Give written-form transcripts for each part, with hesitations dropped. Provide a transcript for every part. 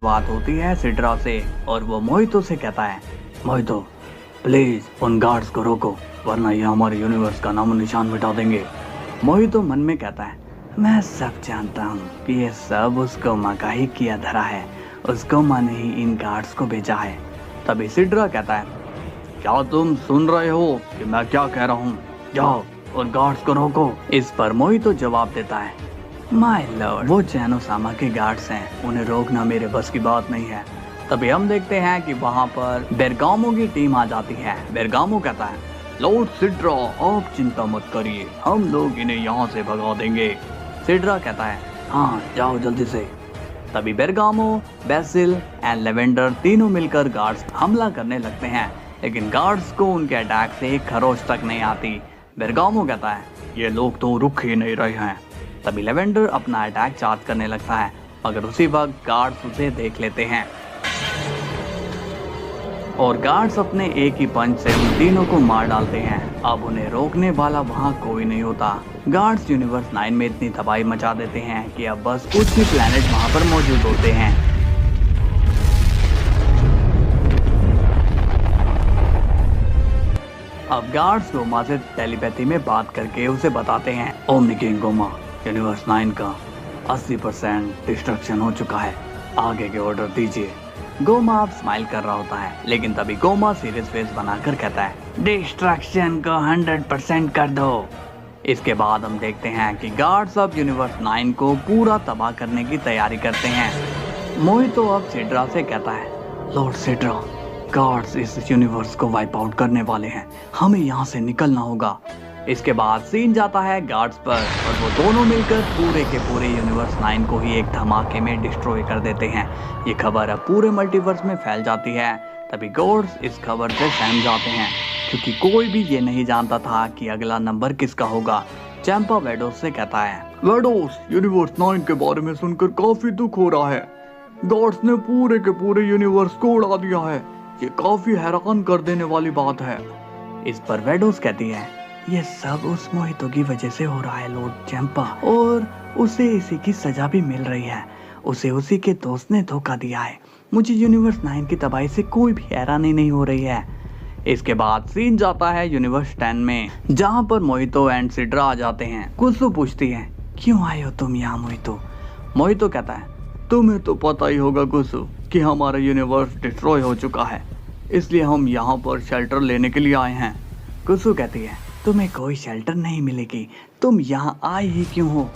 बात होती है सिड्रा से और वो मोहितो से कहता है, मोहितो प्लीज उन गार्ड्स को रोको वरना ये हमारे यूनिवर्स का नामो निशान मिटा देंगे। मोहितो मन में कहता है, मैं सब जानता हूँ कि ये सब उस गोमा का ही किया धरा है, उस गोमा ने ही इन गार्ड्स को भेजा है। तभी सिड्रा कहता है, क्या तुम सुन रहे हो कि मैं क्या कह रहा हूँ? जाओ उन गार्ड्स को रोको। इस पर मोहितो जवाब देता है, माय लॉर्ड वो जैनो-सामा के गार्ड्स हैं, उन्हें रोकना मेरे बस की बात नहीं है। तभी हम देखते हैं कि वहाँ पर बेरगामो की टीम आ जाती है। बेरगामो कहता है, लॉर्ड सिड्रा आप चिंता मत करिए, हम लोग इन्हें यहाँ से भगा देंगे। सिड्रा कहता है, हाँ जाओ जल्दी से। तभी बेरगामो, बेसिल एंड लेवेंडर तीनों मिलकर गार्ड्स हमला करने लगते हैं, लेकिन गार्ड्स को उनके अटैक से एक खरोच तक नहीं आती। बेरगामो कहता है, ये लोग तो रुक ही नहीं रहे हैं। तभी लेवेंडर अपना अटैक चार्ज करने लगता है, मगर उसी वक्त गार्ड्स उसे देख लेते हैं और गार्ड्स अपने एक ही पंच से उन तीनों को मार डालते हैं। अब उन्हें रोकने वाला वहाँ कोई नहीं होता। गार्ड्स यूनिवर्स 9 में इतनी तबाही मचा देते हैं कि अब बस कुछ ही प्लेनेट वहाँ पर मौजूद होते हैं। अब गार्ड्स गोमा से टेलीपैथी में बात करके उसे बताते हैं, ओमनी किंग गोमा, यूनिवर्स 9 का 80% डिस्ट्रक्शन हो चुका है, आगे के ऑर्डर दीजिए। गोमा अब स्माइल कर रहा होता है, लेकिन तभी गोमा सीरियस फेस बनाकर कहता है, डिस्ट्रक्शन को 100% कर दो। इसके बाद हम देखते हैं कि गार्ड्स अब यूनिवर्स 9 को पूरा तबाह करने की तैयारी करते हैं। मोहितो अब सिड्रा से कहता है, लॉर्ड सिड्रा, गार्ड्स इस यूनिवर्स को वाइप आउट करने वाले हैं, हमें यहाँ से निकलना होगा। इसके बाद सीन जाता है गार्ड्स पर और वो दोनों मिलकर पूरे के पूरे यूनिवर्स 9 को ही एक धमाके में डिस्ट्रॉय कर देते हैं। ये खबर अब पूरे मल्टीवर्स में फैल जाती है। तभी गार्ड्स इस खबर से सहम जाते हैं, क्योंकि कोई भी ये नहीं जानता था कि अगला नंबर किसका होगा। चैंपा वेडोस से कहता है, वेडोस, यूनिवर्स 9 के बारे में सुनकर काफी दुख हो रहा है। गार्ड्स ने पूरे के पूरे यूनिवर्स को उड़ा दिया है, ये काफी हैरान कर देने वाली बात है। इस पर वेडोस कहती है, ये सब उस मोहितो की वजह से हो रहा है लॉर्ड चैंपा, और उसे इसी की सजा भी मिल रही है। उसे उसी के दोस्त ने धोखा दिया है। मुझे यूनिवर्स 9 की तबाही से कोई भी हैरानी नहीं हो रही है। इसके बाद सीन जाता है यूनिवर्स 10 में, जहाँ पर मोहितो एंड सिड्रा आ जाते हैं। कुसु पूछती है, क्यों आए हो तुम यहाँ मोहितो? मोहितो कहता है, तुम्हें तो पता ही होगा कुसु कि हमारा यूनिवर्स डिस्ट्रॉय हो चुका है, इसलिए हम यहाँ पर शेल्टर लेने के लिए आए हैं। कुसु कहती है, तुम्हें कोई शेल्टर नहीं मिलेगी, तुम यहाँ आए ही क्यों हो?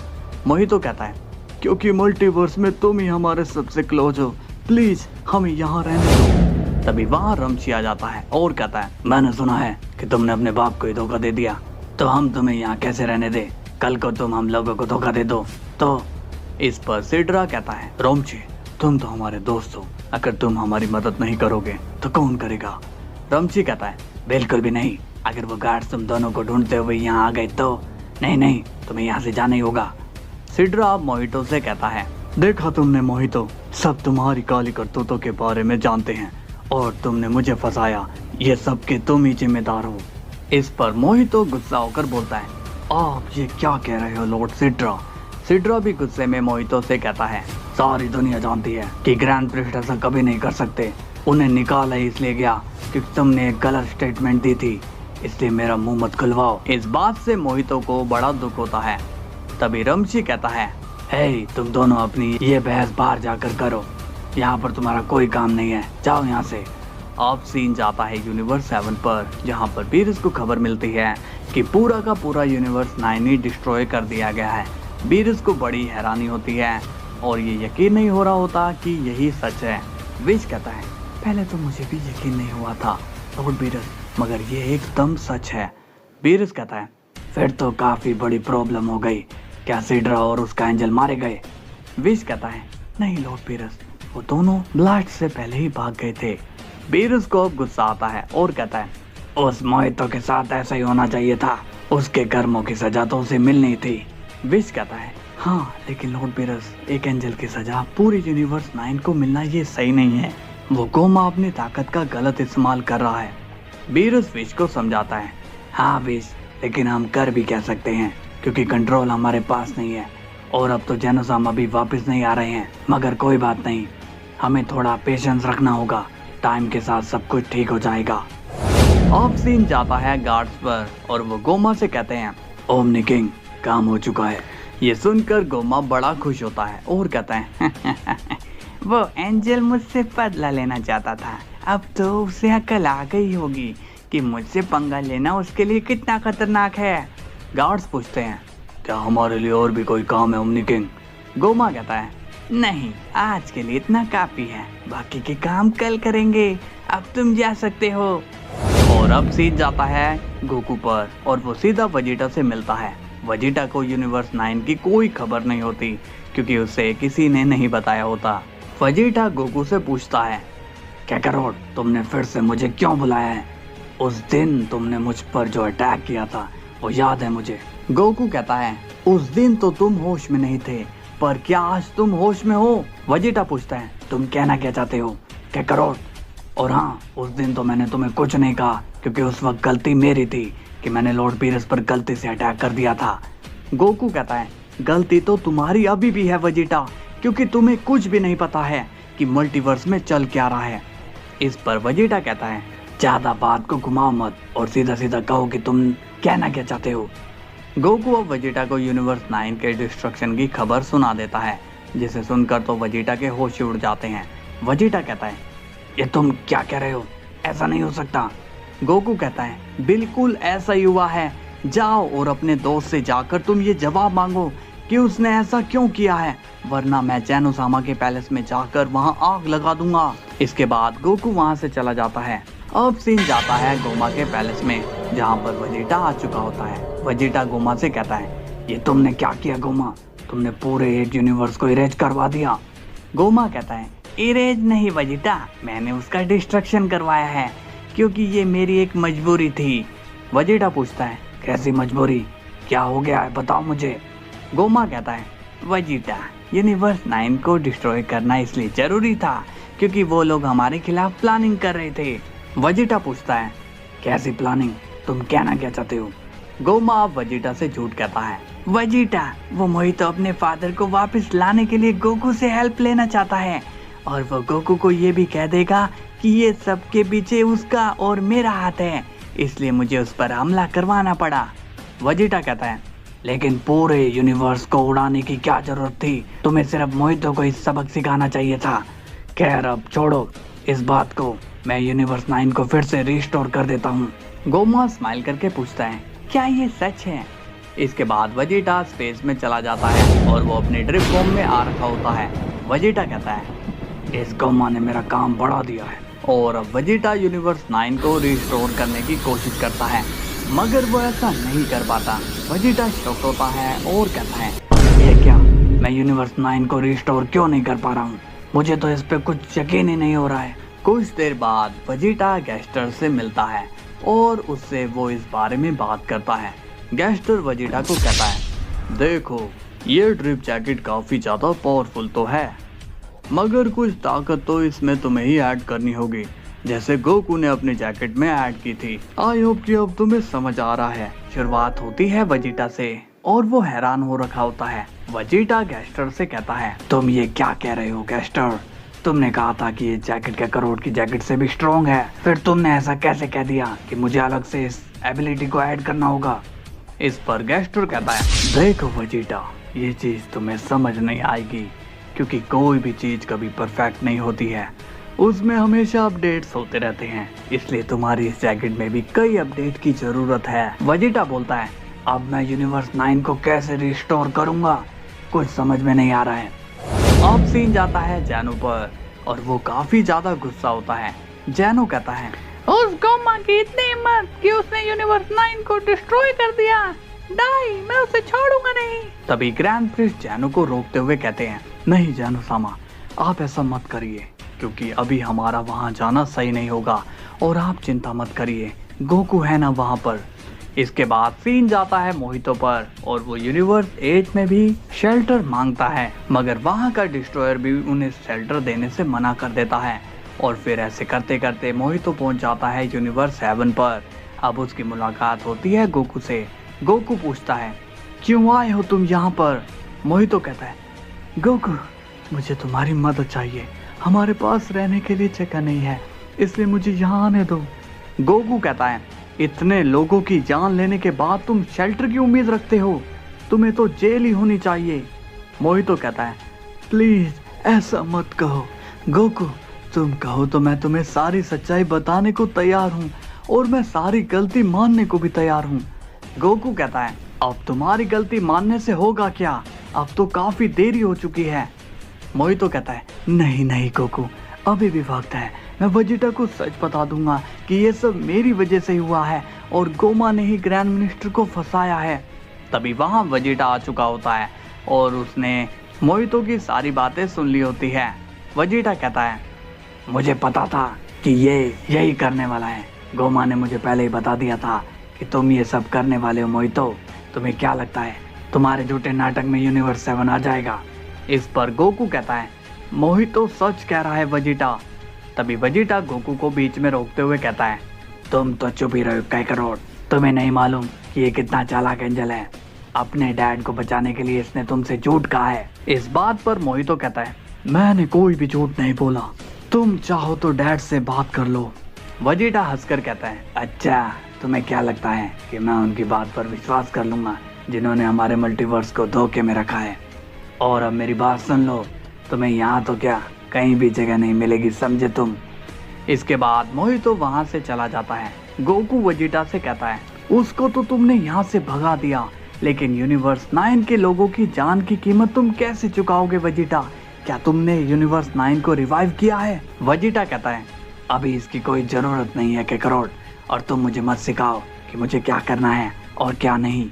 मोहितो कहता है, क्योंकि मल्टीवर्स में तुम ही हमारे सबसे क्लोज हो, प्लीज हमें यहाँ रहने दो। तभी वहाँ रमची आ जाता है और कहता है, मैंने सुना है कि तुमने अपने बाप को ही धोखा दे दिया, तो हम तुम्हें यहाँ कैसे रहने दे? कल को तुम हम लोगों को धोखा दे दो तो। इस पर सिड्रा कहता है, रमची तुम तो हमारे दोस्त हो, अगर तुम हमारी मदद नहीं करोगे तो कौन करेगा? रमची कहता है, बिल्कुल भी नहीं, अगर वो गार्ड्स तुम दोनों को ढूंढते हुए यहाँ आ गए तो नहीं, तुम्हें यहाँ से जाना ही होगा। सिड्रा अब मोहितो से कहता है, देखा तुमने मोहितो, सब तुम्हारी काली करतूतों के बारे में जानते हैं और तुमने मुझे फंसाया, ये सब के तुम ही जिम्मेदार हो। इस पर मोहितो गुस्सा होकर बोलता है, आप ये क्या कह रहे हो लॉर्ड सिड्रा? सिड्रा भी गुस्से में मोहितो से कहता है, सारी दुनिया जानती है कि ग्रैंड प्रिस्ट ऐसा कभी नहीं कर सकते, उन्हें निकाला ही इसलिए गया क्योंकि तुमने एक गलत स्टेटमेंट दी थी, इसलिए मेरा मुंह मत खुलवाओ। इस बात से मोहितो को बड़ा दुख होता है। तभी रमची कहता है, हे तुम दोनों अपनी ये बहस बाहर जाकर करो, यहाँ पर तुम्हारा कोई काम नहीं है, जाओ यहाँ से। अब सीन जाता है यूनिवर्स 7 पर, जहाँ पर बीरस को खबर मिलती है कि पूरा का पूरा यूनिवर्स 9 ही डिस्ट्रॉय कर दिया गया है। बीरस को बड़ी हैरानी होती है और ये यकीन नहीं हो रहा होता कि यही सच है। विश कहता है, पहले तो मुझे भी यकीन नहीं हुआ था लॉर्ड बीरस, मगर ये एकदम सच है। बीरस कहता है, फिर तो काफी बड़ी प्रॉब्लम हो गई, क्या सिड्रा और उसका एंजल मारे गए? विश कहता है, नहीं लॉर्ड बीरस, वो दोनों ब्लास्ट से पहले ही भाग गए थे। बीरस को अब गुस्सा आता है और कहता है, उस मोहितो के साथ ऐसा ही होना चाहिए था, उसके कर्मों की सजा तो उसे मिलनी थी। विश कहता है, हाँ लेकिन लॉर्ड बीरस, एक एंजल की सजा पूरी यूनिवर्स 9 को मिलना ये सही नहीं है, वो गोमा अपनी ताकत का गलत इस्तेमाल कर रहा है। बीरस विश को समझाता है, हाँ विश, लेकिन हम कर भी कह सकते हैं क्योंकि कंट्रोल हमारे पास नहीं है और अब तो जैनो-सामा भी वापस नहीं आ रहे हैं, मगर कोई बात नहीं, हमें थोड़ा पेशेंस रखना होगा, टाइम के साथ सब कुछ ठीक हो जाएगा। अब सीन जाता है गार्ड्स पर और वो गोमा से कहते हैं, ओमनी किंग काम हो चुका है। ये सुनकर गोमा बड़ा खुश होता है और कहता है वो एंजल मुझसे बदला लेना चाहता था, अब तो उसे अकल आ गई होगी कि मुझसे पंगा लेना उसके लिए कितना खतरनाक है। गार्ड्स पूछते हैं, क्या हमारे लिए और भी कोई काम है ओमनी किंग? गोमा कहता है, नहीं, आज के लिए इतना काफी है, बाकी के काम कल करेंगे, अब तुम जा सकते हो। और अब सीन जाता है गोकू पर और वो सीधा वेजिटा से मिलता है। वेजिटा को यूनिवर्स 9 की कोई खबर नहीं होती क्योंकि उसे किसी ने नहीं बताया होता। वेजिटा गोकू से पूछता है, कैकारोट तुमने फिर से मुझे क्यों बुलाया है? उस दिन तुमने मुझ पर जो अटैक किया था वो याद है मुझे। गोकू कहता है, उस दिन तो तुम होश में नहीं थे, पर क्या आज तुम होश में हो? वेजिटा पूछता है, तुम कहना क्या चाहते हो कैकारोट? और हाँ, उस दिन तो मैंने तुम्हें कुछ नहीं कहा क्योंकि उस वक्त गलती मेरी थी कि मैंने लॉर्ड पीरस पर गलती से अटैक कर दिया था। गोकू कहता है, गलती तो तुम्हारी अभी भी है वेजिटा, क्योंकि तुम्हें कुछ भी नहीं पता है कि मल्टीवर्स में चल क्या रहा है। इस पर वेजिटा कहता है, ज्यादा बात को घुमाओ मत और सीधा सीधा कहो कि तुम कहना क्या चाहते हो। गोकू अब वेजिटा को यूनिवर्स 9 के डिस्ट्रक्शन की खबर सुना देता है, जिसे सुनकर तो वेजिटा के होश उड़ जाते हैं। वेजिटा कहता है, ये तुम क्या कह रहे हो? ऐसा नहीं हो सकता। गोकू कहता है, बिल्कुल ऐसा ही हुआ है, जाओ और अपने दोस्त से जाकर तुम ये जवाब मांगो कि उसने ऐसा क्यों किया है, वरना मैं जैनोसामा के पैलेस में जाकर वहां आग लगा दूंगा। इसके बाद गोकू वहां से चला जाता है। अब सीन जाता है गोमा के पैलेस में, जहां पर वेजिटा आ चुका होता है। वेजिटा गोमा से कहता है, ये तुमने क्या किया गोमा? तुमने पूरे एक यूनिवर्स को इरेज करवा दिया। गोमा कहता है, इरेज नहीं वेजिटा, मैंने उसका डिस्ट्रक्शन करवाया है क्योंकि ये मेरी एक मजबूरी थी। वेजिटा पूछता है, कैसी मजबूरी? क्या हो गया है, बताओ मुझे। गोमा कहता है, वेजिटा यूनिवर्स 9 को डिस्ट्रॉय करना इसलिए जरूरी था क्योंकि वो लोग हमारे खिलाफ प्लानिंग कर रहे थे। वेजिटा पूछता है, कैसी प्लानिंग? तुम कहना क्या चाहते हो? गोमा अब वेजिटा से झूठ कहता है, वेजिटा वो मोहितो अपने फादर को वापस लाने के लिए गोकू से हेल्प लेना चाहता है और वो गोकू को ये भी कह देगा कि ये सब के पीछे उसका और मेरा हाथ है, इसलिए मुझे उस पर हमला करवाना पड़ा। वेजिटा कहता है, लेकिन पूरे यूनिवर्स को उड़ाने की क्या जरूरत थी? तुम्हें सिर्फ मोहितो को इस सबक सिखाना चाहिए था। खैर अब छोड़ो इस बात को, मैं यूनिवर्स 9 को फिर से रिस्टोर कर देता हूँ। गोमा स्माइल करके पूछता है, क्या ये सच है? इसके बाद वेजिटा स्पेस में चला जाता है और वो अपने ड्रिप फॉर्म में आ रखा होता है। वेजिटा कहता है, इस गोमा ने मेरा काम बढ़ा दिया है। और अब वेजिटा यूनिवर्स 9 को रिस्टोर करने की कोशिश करता है, मगर वो ऐसा नहीं कर पाता। वेजिटा शॉक होता है और कहता है, ये क्या, मैं यूनिवर्स 9 को रिस्टोर क्यों नहीं कर पा रहा हूँ? मुझे तो इस पे कुछ यकीन ही नहीं हो रहा है। कुछ देर बाद वेजिटा गैस्टर से मिलता है और उससे वो इस बारे में बात करता है। गैस्टर वेजिटा को कहता है, देखो ये ड्रिप जैकेट काफी ज्यादा पावरफुल तो है, मगर कुछ ताकत तो इसमें तुम्हें ही ऐड करनी होगी, जैसे गोकू ने अपने जैकेट में ऐड की थी। आई होप कि अब तुम्हें समझ आ रहा है। शुरुआत होती है वेजिटा से और वो हैरान हो रखा होता है। वेजिटा गैस्टर से कहता है, तुम ये क्या कह रहे हो गैस्टर? तुमने कहा था कि ये जैकेट कैकारोट की जैकेट से भी स्ट्रॉन्ग है, फिर तुमने ऐसा कैसे कह दिया कि मुझे अलग से इस एबिलिटी को ऐड करना होगा? इस पर गैस्टर कहता है, देखो वेजिटा, ये चीज तुम्हें समझ नहीं आएगी क्योंकि कोई भी चीज कभी परफेक्ट नहीं होती है, उसमें हमेशा अपडेट्स होते रहते हैं, इसलिए तुम्हारी इस जैकेट में भी कई अपडेट की जरूरत है। वेजिटा बोलता है, अब मैं यूनिवर्स 9 को कैसे रिस्टोर करूंगा, कुछ समझ में नहीं आ रहा है। अब सीन जाता है जैनो पर और वो काफी ज्यादा गुस्सा होता है। जैनो कहता है, उस गोमा की इतनी हिम्मत कि उसने यूनिवर्स 9 को डिस्ट्रॉय कर दिया, नहीं मैं उसे छोड़ूंगा नहीं। तभी ग्रैंड प्रिंस जैनो को रोकते हुए कहते हैं, नहीं जैनो-सामा, आप ऐसा मत करिए क्योंकि अभी हमारा वहां जाना सही नहीं होगा और आप चिंता मत करिए, गोकू है ना वहां पर। इसके बाद सीन जाता है मोहितो पर और वो यूनिवर्स 8 में भी शेल्टर मांगता है, मगर वहां का डिस्ट्रॉयर भी उन्हें शेल्टर देने से मना कर देता है। और फिर ऐसे करते करते मोहितो पहुंच जाता है यूनिवर्स 7 पर। अब उसकी मुलाकात होती है गोकू से। गोकू पूछता है, क्यों आए हो तुम यहाँ पर? मोहितो कहता है, गोकू मुझे तुम्हारी मदद चाहिए, हमारे पास रहने के लिए जगह नहीं है, इसलिए मुझे यहाँ आने दो। गोकू कहता है, इतने लोगों की जान लेने के बाद तुम शेल्टर की उम्मीद रखते हो? तुम्हें तो जेल ही होनी चाहिए। मोहितो कहता है, प्लीज ऐसा मत कहो गोकू, तुम कहो तो मैं तुम्हें सारी सच्चाई बताने को तैयार हूँ और मैं सारी गलती मानने को भी तैयार हूँ। गोकू कहता है, अब तुम्हारी गलती मानने से होगा क्या, अब तो काफी देरी हो चुकी है। मोहितो कहता है, नहीं नहीं गोकू, अभी भी वक्त है, मैं वेजिटा को सच बता दूंगा कि ये सब मेरी वजह से हुआ है और गोमा ने ही ग्रैंड मिनिस्टर को फंसाया है। तभी वहाँ वेजिटा आ चुका होता है और उसने मोहितो की सारी बातें सुन ली होती है। वेजिटा कहता है, मुझे पता था कि ये यही करने वाला है, गोमा ने मुझे पहले ही बता दिया था कि तुम ये सब करने वाले हो। मोहितो, तुम्हें क्या लगता है तुम्हारे झूठे नाटक में यूनिवर्स 7 आ जाएगा? इस पर गोकू कहता है, मोहितो सच कह रहा है वेजिटा। तभी वेजिटा गोकू को बीच में रोकते हुए कहता है, तुम तो चुप ही रहो काकारोट, तुम्हें नहीं मालूम कि ये कितना चालाक एंजल है, अपने डैड को बचाने के लिए इसने तुमसे झूठ कहा है। इस बात पर मोहितो कहता है, मैंने कोई भी झूठ नहीं बोला, तुम चाहो तो डैड से बात कर लो। वेजिटा हंसकर कहता है, अच्छा तुम्हें क्या लगता है कि मैं उनकी बात पर विश्वास कर लूंगा जिन्होंने हमारे मल्टीवर्स को धोखे में रखा है? और अब मेरी बात सुन लो, तुम्हें यहाँ तो क्या कहीं भी जगह नहीं मिलेगी, समझे तुम? इसके बाद मोहितो वहाँ से चला जाता है। गोकू वेजिटा से कहता है, उसको तो तुमने यहाँ से भगा दिया, लेकिन यूनिवर्स 9 के लोगों की जान की कीमत तुम कैसे चुकाओगे वेजिटा? क्या तुमने यूनिवर्स 9 को रिवाइव किया है? वेजिटा कहता है, अभी इसकी कोई जरूरत नहीं है काकारोट, और तुम मुझे मत सिखाओ कि मुझे क्या करना है और क्या नहीं।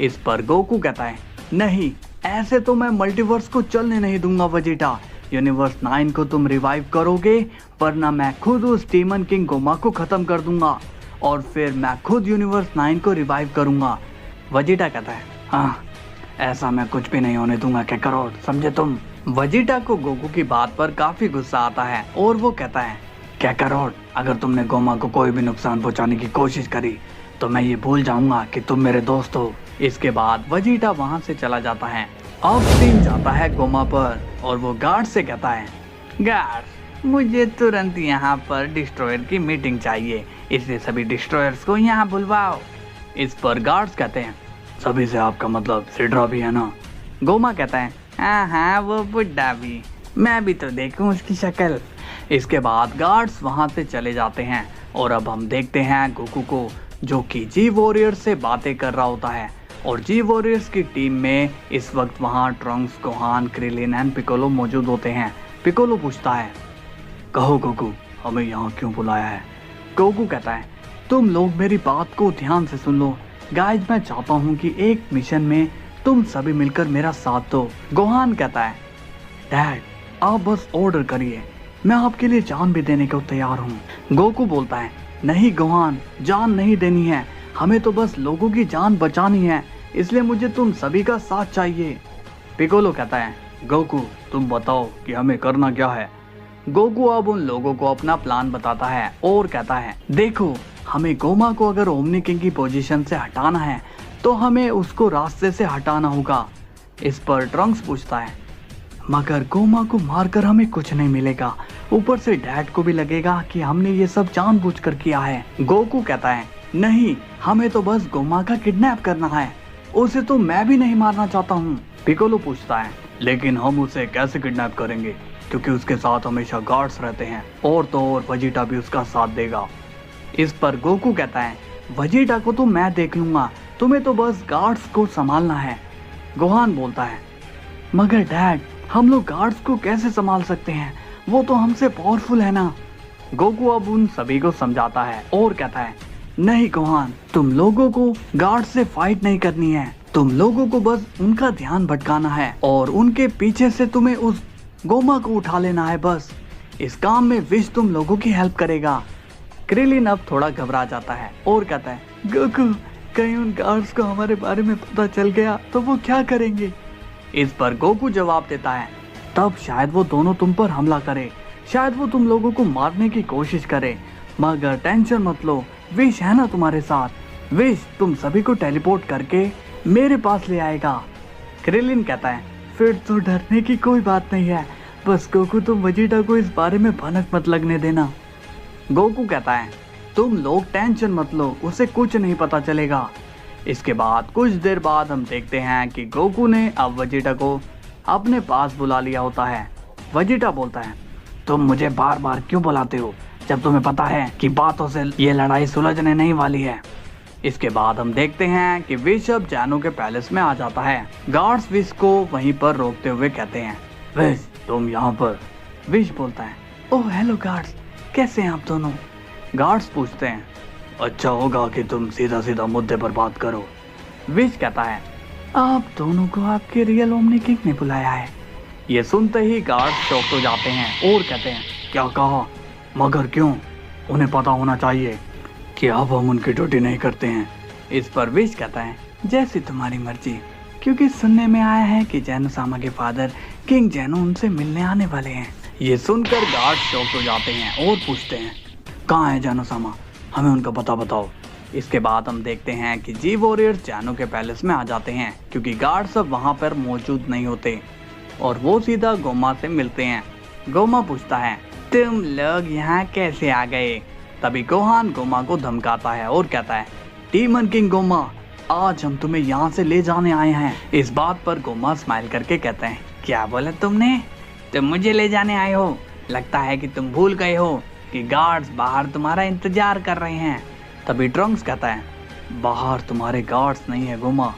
इस पर गोकू कहता है, नहीं, ऐसे तो मैं मल्टीवर्स को चलने नहीं दूंगा वेजिटा। यूनिवर्स 9 को तुम रिवाइव करोगे, वरना मैं खुद उस डीमन किंग गोमा को खत्म कर दूंगा और फिर मैं खुद यूनिवर्स 9 को रिवाइव करूंगा। वेजिटा कहता है, हाँ, ऐसा मैं कुछ भी नहीं होने दूंगा काकारोट, समझे तुम? वेजिटा को गोकू की बात पर काफी गुस्सा आता है और वो कहता है, काकारोट, अगर तुमने गोमा को कोई भी नुकसान पहुंचाने की कोशिश करी तो मैं ये भूल जाऊंगा कि तुम मेरे दोस्त हो। इसके बाद वेजिटा वहां से चला जाता है। अब सीन जाता है गोमा पर और वो गार्ड से कहता है, गार्ड, मुझे तुरंत यहाँ पर डिस्ट्रॉयर की मीटिंग चाहिए, इसलिए सभी डिस्ट्रॉयर्स को यहाँ बुलवाओ। इस पर गार्ड्स कहते हैं, सभी से आपका मतलब सिड्रा भी है ना? गोमा कहता है, हाँ हाँ, वो बुड्ढा भी, मैं भी तो देखूं उसकी शक्ल। इसके बाद गार्ड्स वहां से चले जाते हैं और अब हम देखते हैं गोकू को, जो कि जी वॉरियर से बातें कर रहा होता है। और जी वॉरियर्स की टीम में इस वक्त वहां Trunks, Gohan, Krillin and Piccolo मौजूद होते हैं। पिकोलो पूछता है, कहो गोकू, हमें यहाँ क्यों बुलाया है? गोकू कहता है, तुम लोग मेरी बात को ध्यान से सुन लो। गाइज, मैं चाहता हूँ कि एक मिशन में तुम सभी मिलकर मेरा साथ दो। गोहान कहता है, डैड, आप बस ऑर्डर करिए, मैं आपके लिए जान भी देने को तैयार हूँ। गोकू बोलता है, नहीं गोहान, जान नहीं देनी है, हमें तो बस लोगों की जान बचानी है, इसलिए मुझे तुम सभी का साथ चाहिए। पिकोलो कहता है, गोकू, तुम बताओ कि हमें करना क्या है? गोकू अब उन लोगों को अपना प्लान बताता है और कहता है, देखो, हमें गोमा को अगर ओमनी किंग की पोजीशन से हटाना है तो हमें उसको रास्ते से हटाना होगा। इस पर ट्रंक्स पूछता है, मगर गोमा को मारकर हमें कुछ नहीं मिलेगा, ऊपर से डैड को भी लगेगा कि हमने ये सब जानबूझकर किया है। गोकू कहता है, नहीं, हमें तो बस गोमा का किडनैप करना है, उसे तो मैं भी नहीं मारना चाहता हूँ। पिकोलो पूछता है, लेकिन हम उसे कैसे किडनैप करेंगे, क्योंकि उसके साथ हमेशा गार्ड्स रहते हैं और तो और वेजिटा भी उसका साथ देगा। इस पर गोकू कहता है, वेजिटा को तो मैं देख लूंगा, तुम्हें तो बस गार्ड्स को संभालना है। गोहान बोलता है, मगर डैड, हम लोग गार्ड्स को कैसे संभाल सकते हैं, वो तो हमसे पावरफुल है ना। गोकू अब उन सभी को समझाता है और कहता है, नहीं गोहान, तुम लोगों को गार्ड से फाइट नहीं करनी है, तुम लोगों को बस उनका ध्यान भटकाना है और उनके पीछे से तुम्हें उस गोमा को उठा लेना है। बस इस काम में विश तुम लोगों की हेल्प करेगा। क्रिलिन अब थोड़ा घबरा जाता है और कहता है, गोकू, कहीं उन गार्ड्स को हमारे बारे में पता चल गया तो वो क्या करेंगे? इस पर गोकू जवाब देता है, तब शायद वो दोनों तुम पर हमला करे, शायद वो तुम लोगों को मारने की कोशिश करे, मगर टेंशन मत लो, विश है ना तुम्हारे साथ, विश तुम सभी को टेलीपोर्ट करके मेरे पास ले आएगा। क्रिलिन कहता है, फिर तो डरने की कोई बात नहीं है, बस गोकू तुम वेजिटा को इस बारे में भनक मत लगने देना। गोकू कहता है तुम लोग टेंशन मत लो, उसे कुछ नहीं पता चलेगा। इसके बाद कुछ देर बाद हम देखते हैं कि गोकू ने अब वेजिटा को अपने पास बुला लिया होता है। वेजिटा बोलता है तुम मुझे बार बार क्यों बुलाते हो जब तुम्हें पता है कि बातों से ये लड़ाई सुलझने नहीं वाली है। इसके बाद हम देखते हैं कि विश अब जैनो के पैलेस में आ जाता है। गार्ड्स विश को वहीं पर रोकते हुए कहते हैं विश तुम यहाँ पर। विश बोलता है ओह हेलो गार्ड्स, कैसे हैं आप दोनों। गार्ड्स पूछते हैं अच्छा होगा कि तुम सीधा सीधा मुद्दे पर बात करो। विश कहता है आप दोनों को आपके रियल ओमनी किंग ने बुलाया है। ये सुनते ही गार्ड्स शॉक हो जाते हैं और कहते हैं क्या कहा, मगर क्यों, उन्हें पता होना चाहिए कि अब हम उनकी ड्यूटी नहीं करते हैं। इस पर विश कहता है जैसी तुम्हारी मर्जी, क्योंकि सुनने में आया है कि जैनो सामा के फादर किंग जैनो उनसे मिलने आने वाले हैं। ये सुनकर गार्ड शॉक हो जाते हैं और पूछते हैं कहाँ है जैनो सामा, हमें उनका पता बताओ। इसके बाद हम देखते हैं कि जी वॉरियर्स जैनो के पैलेस में आ जाते हैं क्योंकि गार्ड सब वहाँ पर मौजूद नहीं होते और वो सीधा गोमा से मिलते हैं। गोमा पूछता है तुम लोग यहाँ कैसे आ गए। तभी गोहान गोमा को धमकाता है और कहता है डीमन किंग गोमा, आज हम तुम्हें यहाँ से ले जाने आए हैं। इस बात पर गोमा स्माइल करके कहते हैं क्या बोला तुमने, तुम मुझे ले जाने आए हो, लगता है कि तुम भूल गए हो कि गार्ड्स बाहर तुम्हारा इंतजार कर रहे हैं। तभी ट्रंक्स कहता है बाहर तुम्हारे गार्ड्स नहीं है गोमा,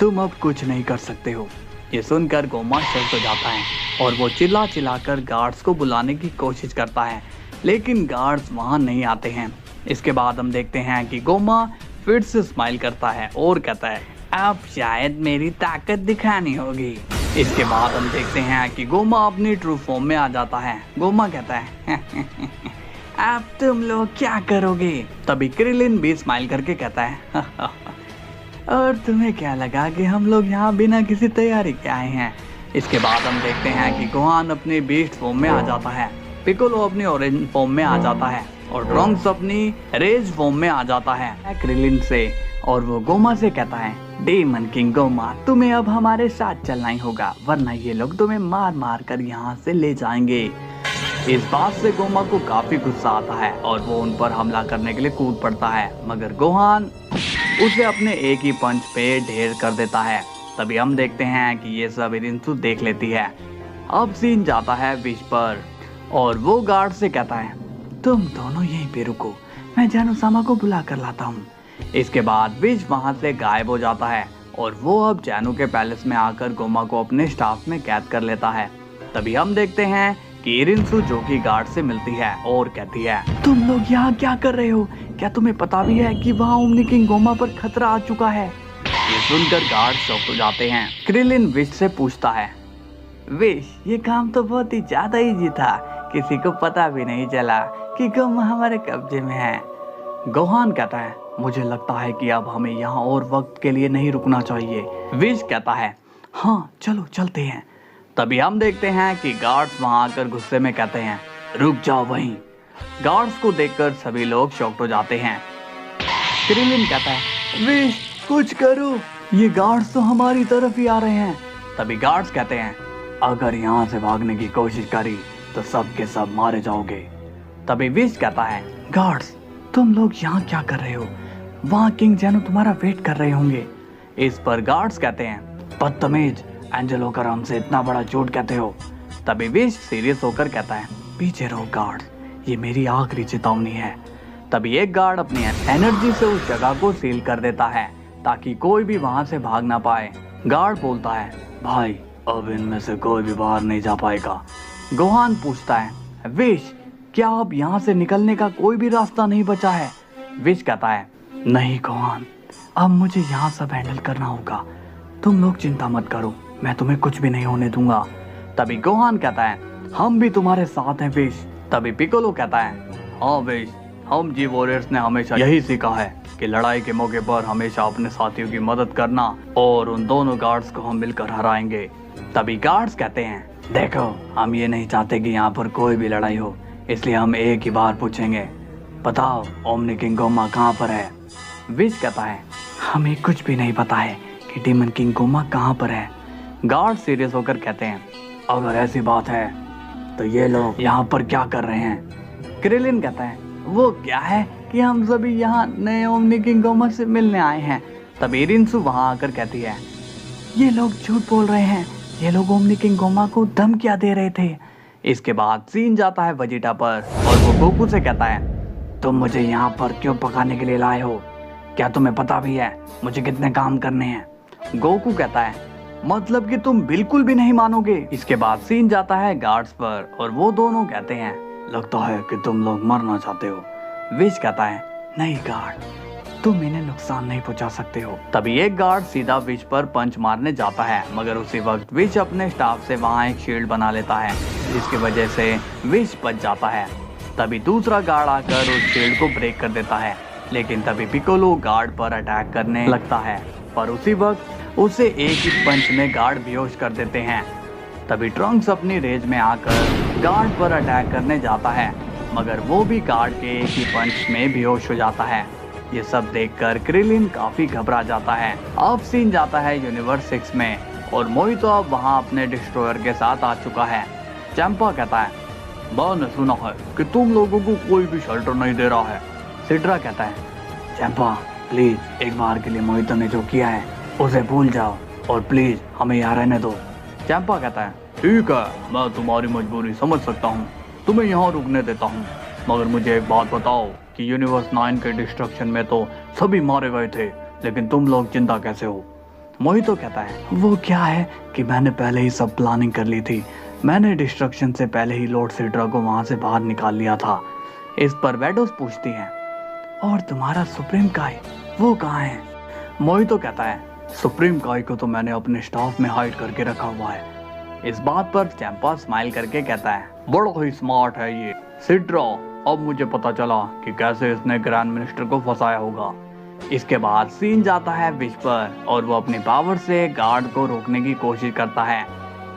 तुम अब कुछ नहीं कर सकते हो। ये सुनकर गोमा शॉक हो जाता है और वो चिल्ला चिल्लाकर गार्ड्स को बुलाने की कोशिश करता है, लेकिन गार्ड्स वहां नहीं आते हैं। इसके बाद हम देखते हैं कि गोमा फिर से स्माइल करता है और कहता है अब शायद मेरी ताकत दिखानी होगी। इसके बाद हम देखते हैं कि गोमा अपनी ट्रू फॉर्म में आ जाता है। गोमा कहता है अब तुम लोग क्या करोगे। तभी क्रिलिन भी स्माइल करके कहता है और तुम्हें क्या लगा कि हम लोग यहाँ बिना किसी तैयारी के आए हैं। इसके बाद हम देखते हैं कि गोहान अपने बीस्ट फॉर्म में आ जाता है, पिकोलो अपनी ऑरेंज फॉर्म में आ जाता है और ट्रंक्स अपनी रेज फॉर्म में आ जाता है क्रिलिन से, और वो गोमा से कहता है डीमन किंग गोमा, तुम्हें अब हमारे साथ चलना ही होगा वरना ये लोग तुम्हें मार मार कर यहाँ से ले जाएंगे। इस बात से गोमा को काफी गुस्सा आता है और वो उन पर हमला करने के लिए कूद पड़ता है, मगर गोहान उसे अपने एक ही पंच पे ढेर कर देता है। तभी हम देखते हैं कि ये सब इरिंसु देख लेती है। अब सीन जाता है विश पर और वो गार्ड से कहता है तुम दोनों यहीं पे रुको, मैं जैनो सामा को बुला कर लाता हूँ। इसके बाद विश वहां से गायब हो जाता है और वो अब जैनो के पैलेस में आकर गोमा को अपने स्टाफ में कैद कर लेता है। तभी हम देखते हैं कि इरिंसु जो कि गार्ड से मिलती है और कहती है तुम लोग यहाँ क्या कर रहे हो, क्या तुम्हें पता भी है कि वहाँ ओमनी किंग गोमा पर खतरा आ चुका है। ये सुनकर गार्ड शॉक हो जाते हैं। क्रिलिन विश से पूछता है विश ये काम तो बहुत ही ज्यादा इजी था, किसी को पता भी नहीं चला कि गोमा हमारे कब्जे में है। गोहान कहता है मुझे लगता है कि अब हमें यहाँ और वक्त के लिए नहीं रुकना चाहिए। विश कहता है हाँ चलो चलते हैं। तभी हम देखते हैं कि गार्ड्स वहां आकर गुस्से में कहते हैं रुक जाओ वहीं। गार्ड्स को देखकर सभी लोग शॉक्ड हो जाते हैं। क्रिलिन कहता है विश कुछ करो, ये गार्ड्स तो हमारी तरफ ही आ रहे हैं। तभी गार्ड्स कहते हैं अगर यहाँ से भागने की कोशिश करी तो सब के सब मारे जाओगे। तभी विश कहता है गार्ड्स तुम लोग यहाँ क्या कर रहे हो, वहाँ किंग जैनो तुम्हारा वेट कर रहे होंगे। इस पर गार्ड्स कहते हैं बदतमीज, एंजल होकर हमसे इतना बड़ा झूठ कहते हो। तभी विश सीरियस होकर कहता है पीछे रहो गार्ड, ये मेरी आखिरी चेतावनी है। तभी एक गार्ड अपनी एनर्जी से उस जगह को सील कर देता है ताकि कोई भी वहां से भाग ना पाए। गार्ड बोलता है भाई अब इनमें से कोई भी बाहर नहीं जा पाएगा। गोहान पूछता है विश क्या अब यहाँ से निकलने का कोई भी रास्ता नहीं बचा है। विश कहता है नहीं गोहान, अब मुझे यहाँ सब हैंडल करना होगा, तुम लोग चिंता मत करो, मैं तुम्हें कुछ भी नहीं होने दूंगा। तभी गोहान कहता है हम भी तुम्हारे साथ हैं विश। तभी पिकोलो कहता है हाँ विश, हम जी वॉरियर्स ने हमेशा यही सीखा है कि लड़ाई के मौके पर हमेशा अपने साथियों की मदद करना और उन दोनों गार्ड्स को हम मिलकर हराएंगे। तभी गार्ड्स कहते हैं देखो हम ये नहीं चाहते कि यहाँ पर कोई भी लड़ाई हो, इसलिए हम एक ही बार पूछेंगे बताओ ओमनी किंग गोमा कहाँ पर है। विश कहता है हमें कुछ भी नहीं पता है कि डीमन किंग गोमा कहाँ पर है। गार्ड सीरियस होकर कहते हैं अगर ऐसी बात है तो ये लोग यहाँ पर क्या कर रहे हैं? क्रिलिन कहता है वो क्या है कि हम सभी यहाँ नए ओमनी किंग गोमा से मिलने आए हैं। तभी रिंसु वहाँ आकर कहती है ये लोग झूठ बोल रहे हैं, ये लोग ओमनी किंग गोमा को धमकियां दे रहे थे। इसके बाद सीन जाता है वेजिटा पर और वो गोकू से कहता है तुम मुझे यहाँ पर क्यों पकाने के लिए लाए हो? क्या तुम्हें पता भी है मुझे कितने काम करने हैं? गोकू कहता है मतलब कि तुम बिल्कुल भी नहीं मानोगे। इसके बाद सीन जाता है गार्ड्स पर और वो दोनों कहते हैं लगता है कि तुम लोग मरना चाहते हो। विश कहता है नहीं गार्ड, तुम इन्हें नुकसान नहीं पहुंचा सकते हो। तभी एक गार्ड सीधा विश पर पंच मारने जाता है, मगर उसी वक्त विश अपने स्टाफ से वहां एक शील्ड बना लेता है, जिसकी वजह से विश बच जाता है। तभी दूसरा गार्ड आकर उस शील्ड को ब्रेक कर देता है, लेकिन तभी पिकोलो गार्ड पर अटैक करने लगता है, पर उसी वक्त उसे एक ही पंच में गार्ड बेहोश कर देते हैं। तभी ट्रंक्स अपनी रेज में आकर गार्ड पर अटैक करने जाता है, मगर वो भी गार्ड के एक ही पंच में बेहोश हो जाता है। ये सब देखकर क्रिलिन काफी घबरा जाता है। अब सीन जाता है यूनिवर्स 6 में और मोहितो अब वहाँ अपने डिस्ट्रॉयर के साथ आ चुका है। चंपा कहता है मैंने सुना है कि तुम लोगों को कोई भी शेल्टर नहीं दे रहा है। सिड्रा कहता है चंपा प्लीज एक बार के लिए मोहितो ने जो किया है उसे भूल जाओ और प्लीज हमें यहाँ रहने दो। चंपा कहता है ठीक है, मैं तुम्हारी मजबूरी समझ सकता हूँ, तुम्हें यहाँ रुकने देता हूँ, मगर मुझे एक बात बताओ कि यूनिवर्स 9 के डिस्ट्रक्शन में तो सभी मारे गए थे, लेकिन तुम लोग जिंदा कैसे हो? मोहितो कहता है वो क्या है कि मैंने पहले ही सब प्लानिंग कर ली थी, मैंने डिस्ट्रक्शन से पहले ही लॉर्ड सिड्रा को वहां से बाहर निकाल लिया था। इस पर वेडोस पूछती है और तुम्हारा सुप्रीम काई वो कहाँ है? मोहितो कहता है सुप्रीम काई को तो मैंने अपने स्टाफ में हाइड करके रखा हुआ है। इस बात पर चैंपा स्माइल करके कहता है बड़ा ही स्मार्ट है ये सिड्रा, अब मुझे पता चला कि कैसे इसने ग्रैंड मिनिस्टर को फंसाया होगा। इसके बाद सीन जाता है विश पर और वो अपनी पावर से गार्ड को रोकने की कोशिश करता है,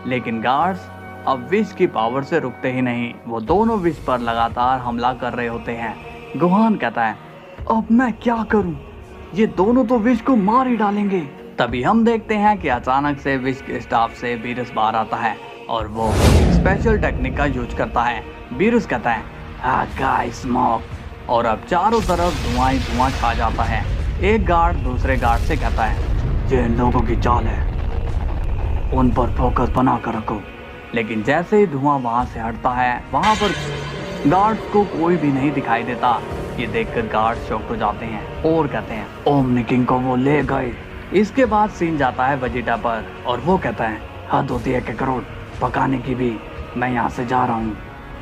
लेकिन गार्ड्स अब विश की पावर से रुकते ही नहीं, वो दोनों विश पर लगातार हमला कर रहे होते हैं। गोहान कहता है अब मैं क्या करूं, ये दोनों तो विश को मार ही डालेंगे। तभी हम देखते हैं कि अचानक से विश के स्टाफ से बीरस बाहर आता है और वो स्पेशल टेक्निक का यूज करता है। बीरस कहता है गाइस स्मोक और अब चारों तरफ धुआं ही धुआं छा जाता है। एक गार्ड दूसरे गार्ड से कहता है ये इन लोगों की चाल है, उन पर फोकस बना कर रखो। लेकिन जैसे ही धुआं वहां से हटता है वहां पर गार्ड्स को कोई भी नहीं दिखाई देता। ये देखकर गार्ड शॉक्ड हो जाते हैं और कहते हैं ओमनी किंग को वो ले गए। इसके बाद सीन जाता है वेजिटा पर और वो कहता है हद होती है कि करोड़ पकाने की भी, मैं यहाँ से जा रहा हूँ।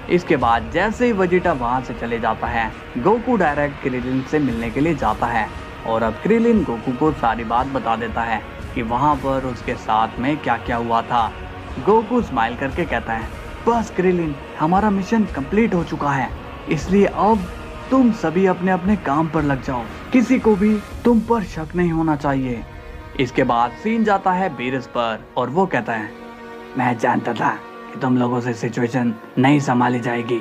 इसके बाद जैसे ही वेजिटा वहाँ से चले जाता है गोकू डायरेक्ट क्रिलिन से मिलने के लिए जाता है और अब क्रिलिन गोकू को सारी बात बता देता है कि वहाँ पर उसके साथ में क्या क्या हुआ था। गोकू स्माइल करके कहता है बस क्रिलिन हमारा मिशन कंप्लीट हो चुका है, इसलिए अब तुम सभी अपने अपने काम पर लग जाओ, किसी को भी तुम पर शक नहीं होना चाहिए। इसके बाद सीन जाता है बीरस पर और वो कहता है मैं जानता था कि तुम लोगों से सिचुएशन नहीं संभाली जाएगी,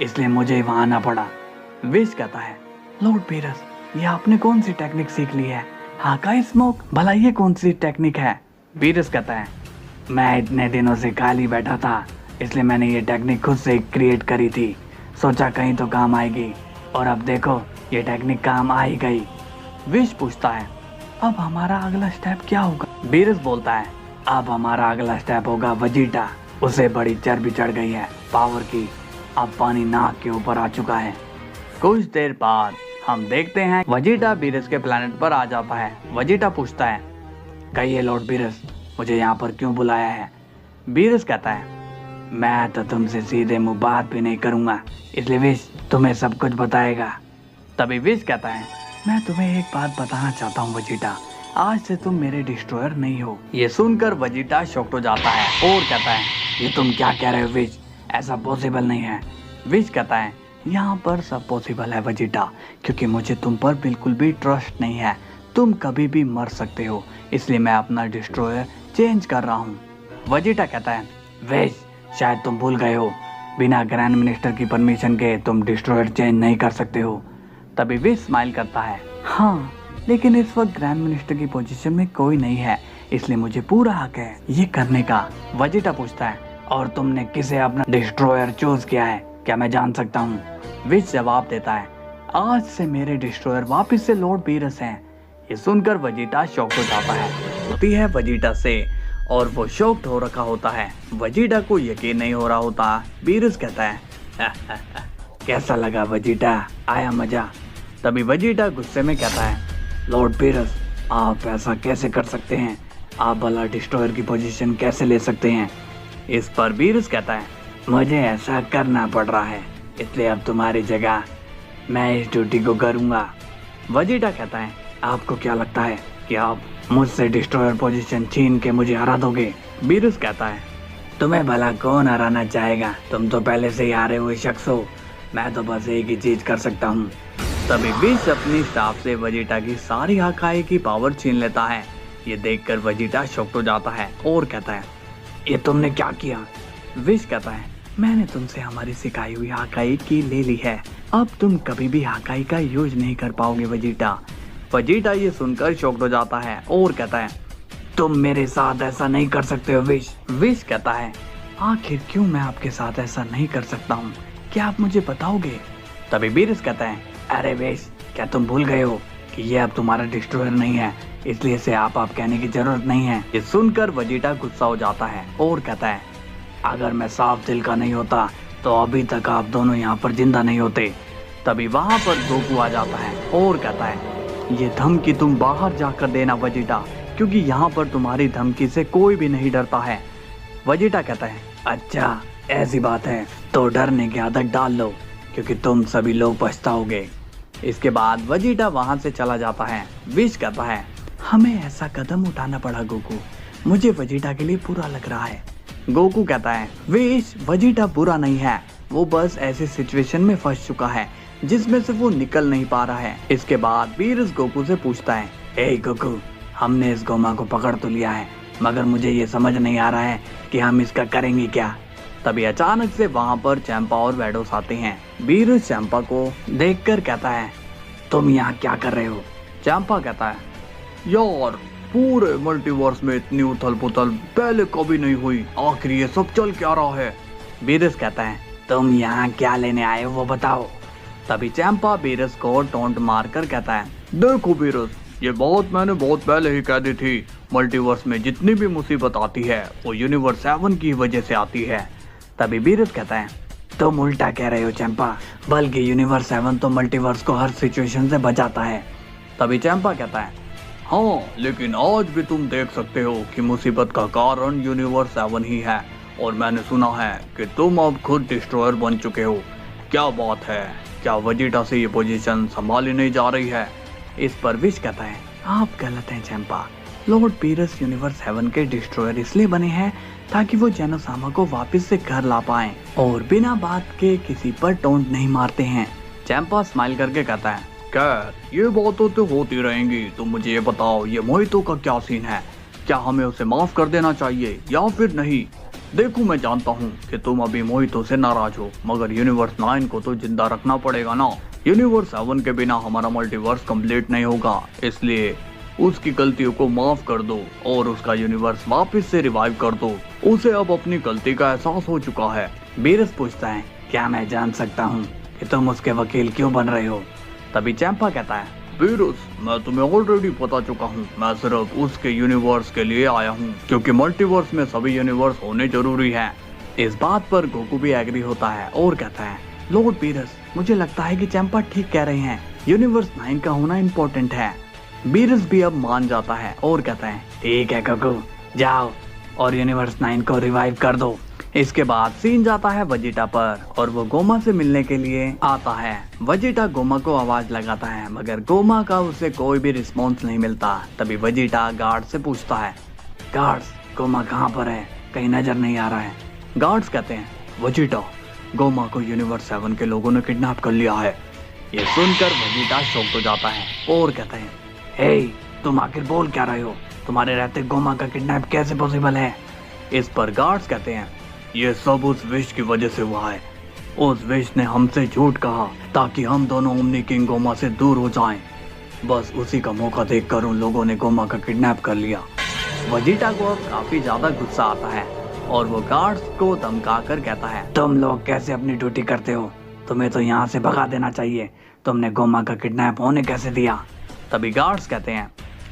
इसलिए मुझे वहां आना पड़ा। विश कहता है लॉर्ड बीरस ये आपने कौन सी टेक्निक सीख ली है? हाकाई स्मोक भला ये कौन सी टेक्निक है? बीरस कहता है मैं इतने दिनों से खाली बैठा था, इसलिए मैंने ये टेक्निक खुद से क्रिएट करी थी, सोचा कहीं तो काम आएगी, और अब देखो ये टेक्निक काम आ ही गई। विश पूछता है अब हमारा अगला स्टेप क्या होगा? बीरस बोलता है अब हमारा अगला स्टेप होगा वेजिटा, उसे बड़ी चर्बी चढ़ गई है पावर की, अब पानी नाक के ऊपर आ चुका है। कुछ देर बाद हम देखते हैं वेजिटा बीरस के प्लेनेट पर आ जाता है। वेजिटा पूछता है कहिए लॉर्ड बीरस मुझे यहाँ पर क्यों बुलाया है? बीरस कहता है मैं तो तुमसे सीधे मुंह बात भी नहीं करूंगा, इसलिए विश तुम्हें सब कुछ बताएगा। तभी विश कहता है मैं तुम्हें एक बात बताना चाहता हूँ वेजिटा, आज से तुम मेरे डिस्ट्रॉयर नहीं हो। ये सुनकर वेजिटा शॉक्ड हो जाता है और कहता है ये तुम क्या कह रहे हो विश, ऐसा पॉसिबल नहीं है। विश कहता है यहाँ पर सब पॉसिबल है वेजिटा, क्योंकि मुझे तुम पर बिल्कुल भी ट्रस्ट नहीं है, तुम कभी भी मर सकते हो, इसलिए मैं अपना डिस्ट्रॉयर चेंज कर रहा हूँ। वेजिटा कहता है विश शायद तुम भूल गए हो, बिना ग्रैंड मिनिस्टर की परमिशन के तुम डिस्ट्रॉयर चेंज नहीं कर सकते हो। तभी विश स्माइल करता है हाँ, लेकिन इस वक्त ग्रैंड मिनिस्टर की पोजीशन में कोई नहीं है, इसलिए मुझे पूरा हक है ये करने का। वेजिटा पूछता है और तुमने किसे अपना डिस्ट्रॉयर चूज किया है, क्या मैं जान सकता हूँ? विश जवाब देता है, आज से मेरे डिस्ट्रॉयर वापस से लॉर्ड बीरस हैं। ये सुनकर वेजिटा शॉक हो जाता है, होती है वेजिटा से, और वो शॉक्ड हो रखा होता है। वेजिटा को यकीन नहीं हो रहा होता। बीरस कहता है कैसा लगा वेजिटा, आया मजा? तभी वेजिटा गुस्से में कहता है, लॉर्ड बीरस आप ऐसा कैसे कर सकते हैं? आप भला डिस्ट्रॉयर की पोजीशन कैसे ले सकते हैं? इस पर बीरस कहता है, मुझे ऐसा करना पड़ रहा है, इसलिए अब तुम्हारी जगह मैं इस ड्यूटी को करूंगा। वेजिटा कहता है, आपको क्या लगता है कि आप मुझसे डिस्ट्रॉयर पोजीशन छीन के मुझे हरा दोगे? बीरस कहता है, तुम्हें भला कौन हराना चाहेगा? तुम तो पहले से ही हारे हुए शख्स हो। मैं तो बस एक ही चीज कर सकता हूँ। तभी विश अपनी स्टाफ से वेजिटा की सारी हाकाई की पावर छीन लेता है। ये देखकर वेजिटा शॉक्ड हो जाता है और कहता है, ये तुमने क्या किया? विश कहता है, मैंने तुमसे हमारी सिखाई हुई हाकाई की ले ली है, अब तुम कभी भी हाकाई का यूज नहीं कर पाओगे वेजिटा। वेजिटा ये सुनकर शॉक्ड हो जाता है और कहता है, तुम मेरे साथ ऐसा नहीं कर सकते हो विश। विश कहता है, आखिर क्यों मैं आपके साथ ऐसा नहीं कर सकता हूँ, क्या आप मुझे बताओगे? तभी बीरस कहता है, अरे विश, क्या तुम भूल गए हो कि ये अब तुम्हारा डिस्ट्रॉयर नहीं है, इसलिए इसे आप कहने की जरूरत नहीं है। ये सुनकर वेजिटा गुस्सा हो जाता है और कहता है, अगर मैं साफ दिल का नहीं होता तो अभी तक आप दोनों यहाँ पर जिंदा नहीं होते। तभी वहाँ पर गोकू आ जाता है और कहता है, ये धमकी तुम बाहर जाकर देना वेजिटा, क्योंकि यहाँ पर तुम्हारी धमकी से कोई भी नहीं डरता है। वेजिटा कहता है, अच्छा ऐसी बात है तो डरने की आदत डाल लो, क्योंकि तुम सभी लोग पछताओगे। इसके बाद वेजिटा वहाँ से चला जाता है। विश कहता है, हमें ऐसा कदम उठाना पड़ा गोकू, मुझे वेजिटा के लिए बुरा लग रहा है। गोकू कहता है, विश, वेजिटा बुरा नहीं है, वो बस ऐसी सिचुएशन में फंस चुका है जिसमें से वो निकल नहीं पा रहा है। इसके बाद बीरस गोकू से पूछता है, हे गोकू, हमने इस गोमा को पकड़ तो लिया है, मगर मुझे ये समझ नहीं आ रहा है कि हम इसका करेंगे क्या। तभी अचानक से वहाँ पर चैंपा और वेडोस आते हैं। बीरस चैंपा को देखकर कहता है, तुम यहाँ क्या कर रहे हो? चैंपा कहता है, यार पूरे मल्टीवर्स में इतनी उथल पुथल पहले कभी नहीं हुई, आखिर ये सब चल क्या रहा है? बीरस कहता है, तुम यहाँ क्या लेने आए हो वो बताओ। तभी चैंपा बीरस को टोंट मारकर कहता है, देखो बीरस, ये बात मैंने बहुत पहले ही कह दी थी, मल्टीवर्स में जितनी भी मुसीबत आती है वो यूनिवर्स 7 की वजह से आती है। तभी बीरस कहता है, तुम उल्टा कह रहे हो चैंपा, बल्कि यूनिवर्स 7 तो मल्टीवर्स को हर सिचुएशन से बचाता है। तभी चैंपा कहता है, हाँ, लेकिन आज भी तुम देख सकते हो कि मुसीबत का कारण यूनिवर्स 7 ही है, और मैंने सुना है कि तुम अब खुद डिस्ट्रॉयर बन चुके हो। क्या बात है, क्या वेजिटा से ये पोजीशन संभाली नहीं जा रही है? इस पर विश कहता है, आप गलत हैं चैंपा, लॉर्ड बीरस यूनिवर्स 7 के डिस्ट्रॉयर इसलिए बने हैं ताकि वो जेनोसामा को वापस से घर ला पाएं और बिना बात के किसी पर टोंट नहीं मारते हैं। चैंपा स्माइल करके कहता है, खैर ये बातें तो होती रहेंगी, तुम मुझे ये बताओ, ये मोहितो का क्या सीन है? क्या हमें उसे माफ कर देना चाहिए या फिर नहीं? देखो, मैं जानता हूँ कि तुम अभी मोहितो से नाराज हो, मगर यूनिवर्स 9 को तो जिंदा रखना पड़ेगा ना। यूनिवर्स 7 के बिना हमारा मल्टीवर्स कंप्लीट नहीं होगा, इसलिए उसकी गलतियों को माफ कर दो और उसका यूनिवर्स वापस से रिवाइव कर दो। उसे अब अपनी गलती का एहसास हो चुका है। बीरस पूछता है, क्या मैं जान सकता हूँ कि तुम उसके वकील क्यों बन रहे हो? तभी चैंपा कहता है, बीरस, मैं तुम्हें ऑलरेडी बता चुका हूँ, मैं सिर्फ उसके यूनिवर्स के लिए आया हूँ, क्योंकि मल्टीवर्स में सभी यूनिवर्स होने जरूरी है। इस बात पर गोकू भी एग्री होता है और कहता है, लॉर्ड बीरस, मुझे लगता है कि चैंपा ठीक कह रहे हैं, यूनिवर्स 9 का होना इम्पोर्टेंट है। बीरस भी अब मान जाता है और कहता है, ठीक है गोकू, जाओ और यूनिवर्स 9 को रिवाइव कर दो। इसके बाद सीन जाता है वेजिटा पर और वो गोमा से मिलने के लिए आता है। वेजिटा गोमा को आवाज लगाता है, मगर गोमा का उसे कोई भी रिस्पॉन्स नहीं मिलता। तभी वेजिटा गार्ड से पूछता है, गार्ड्स, गोमा कहाँ पर है? कहीं नजर नहीं आ रहा है। गार्ड्स कहते हैं, वेजिटा, गोमा को यूनिवर्स 7 के लोगों ने किडनैप कर लिया है। ये सुनकर वेजिटा शॉक हो जाता है और कहते हैं, हे, तुम आखिर बोल क्या रहे हो? तुम्हारे रहते गोमा का किडनैप कैसे पॉसिबल है? इस पर गार्ड्स कहते हैं, ये सब उस विश की वजह से हुआ है। उस विश ने हमसे झूठ कहा ताकि हम दोनों ओमनी किंग गोमा से दूर हो जाएं। बस उसी का मौका देखकर उन लोगों ने गोमा का किडनैप कर लिया। वेजिटा को अब काफी ज्यादा गुस्सा आता है और वो गार्ड्स को धमका कर कहता है, तुम लोग कैसे अपनी ड्यूटी करते हो, तुम्हें तो यहाँ से भगा देना चाहिए, तुमने गोमा का किडनैप होने कैसे दिया। तभी गार्ड्स कहते हैं,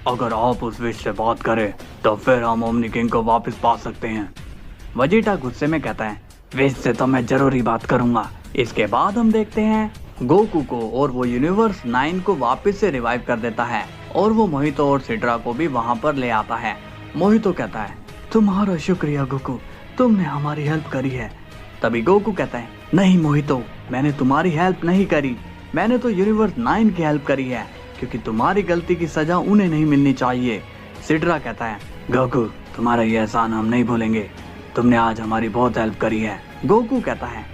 अगर आप उस विश से बात करें तो फिर हम ओमनी किंग को वापस पा सकते हैं। वेजिटा गुस्से में कहता है, विश से तो मैं जरूरी बात करूंगा। इसके बाद हम देखते हैं गोकू को, और वो यूनिवर्स 9 को वापस से रिवाइव कर देता है और वो मोहितो और सिड्रा को भी वहां पर ले आता है। मोहितो कहता है, तुम्हारा शुक्रिया गोकू, तुमने हमारी हेल्प करी है। तभी गोकू कहता है, नहीं मोहितो, मैंने तुम्हारी हेल्प नहीं करी, मैंने तो यूनिवर्स 9 की हेल्प करी है, क्योंकि तुम्हारी गलती की सजा उन्हें नहीं मिलनी चाहिए। सिड्रा कहता है, गोकू तुम्हारा ये एहसान हम नहीं भूलेंगे, तुमने आज हमारी बहुत हेल्प करी है। गोकू कहता है,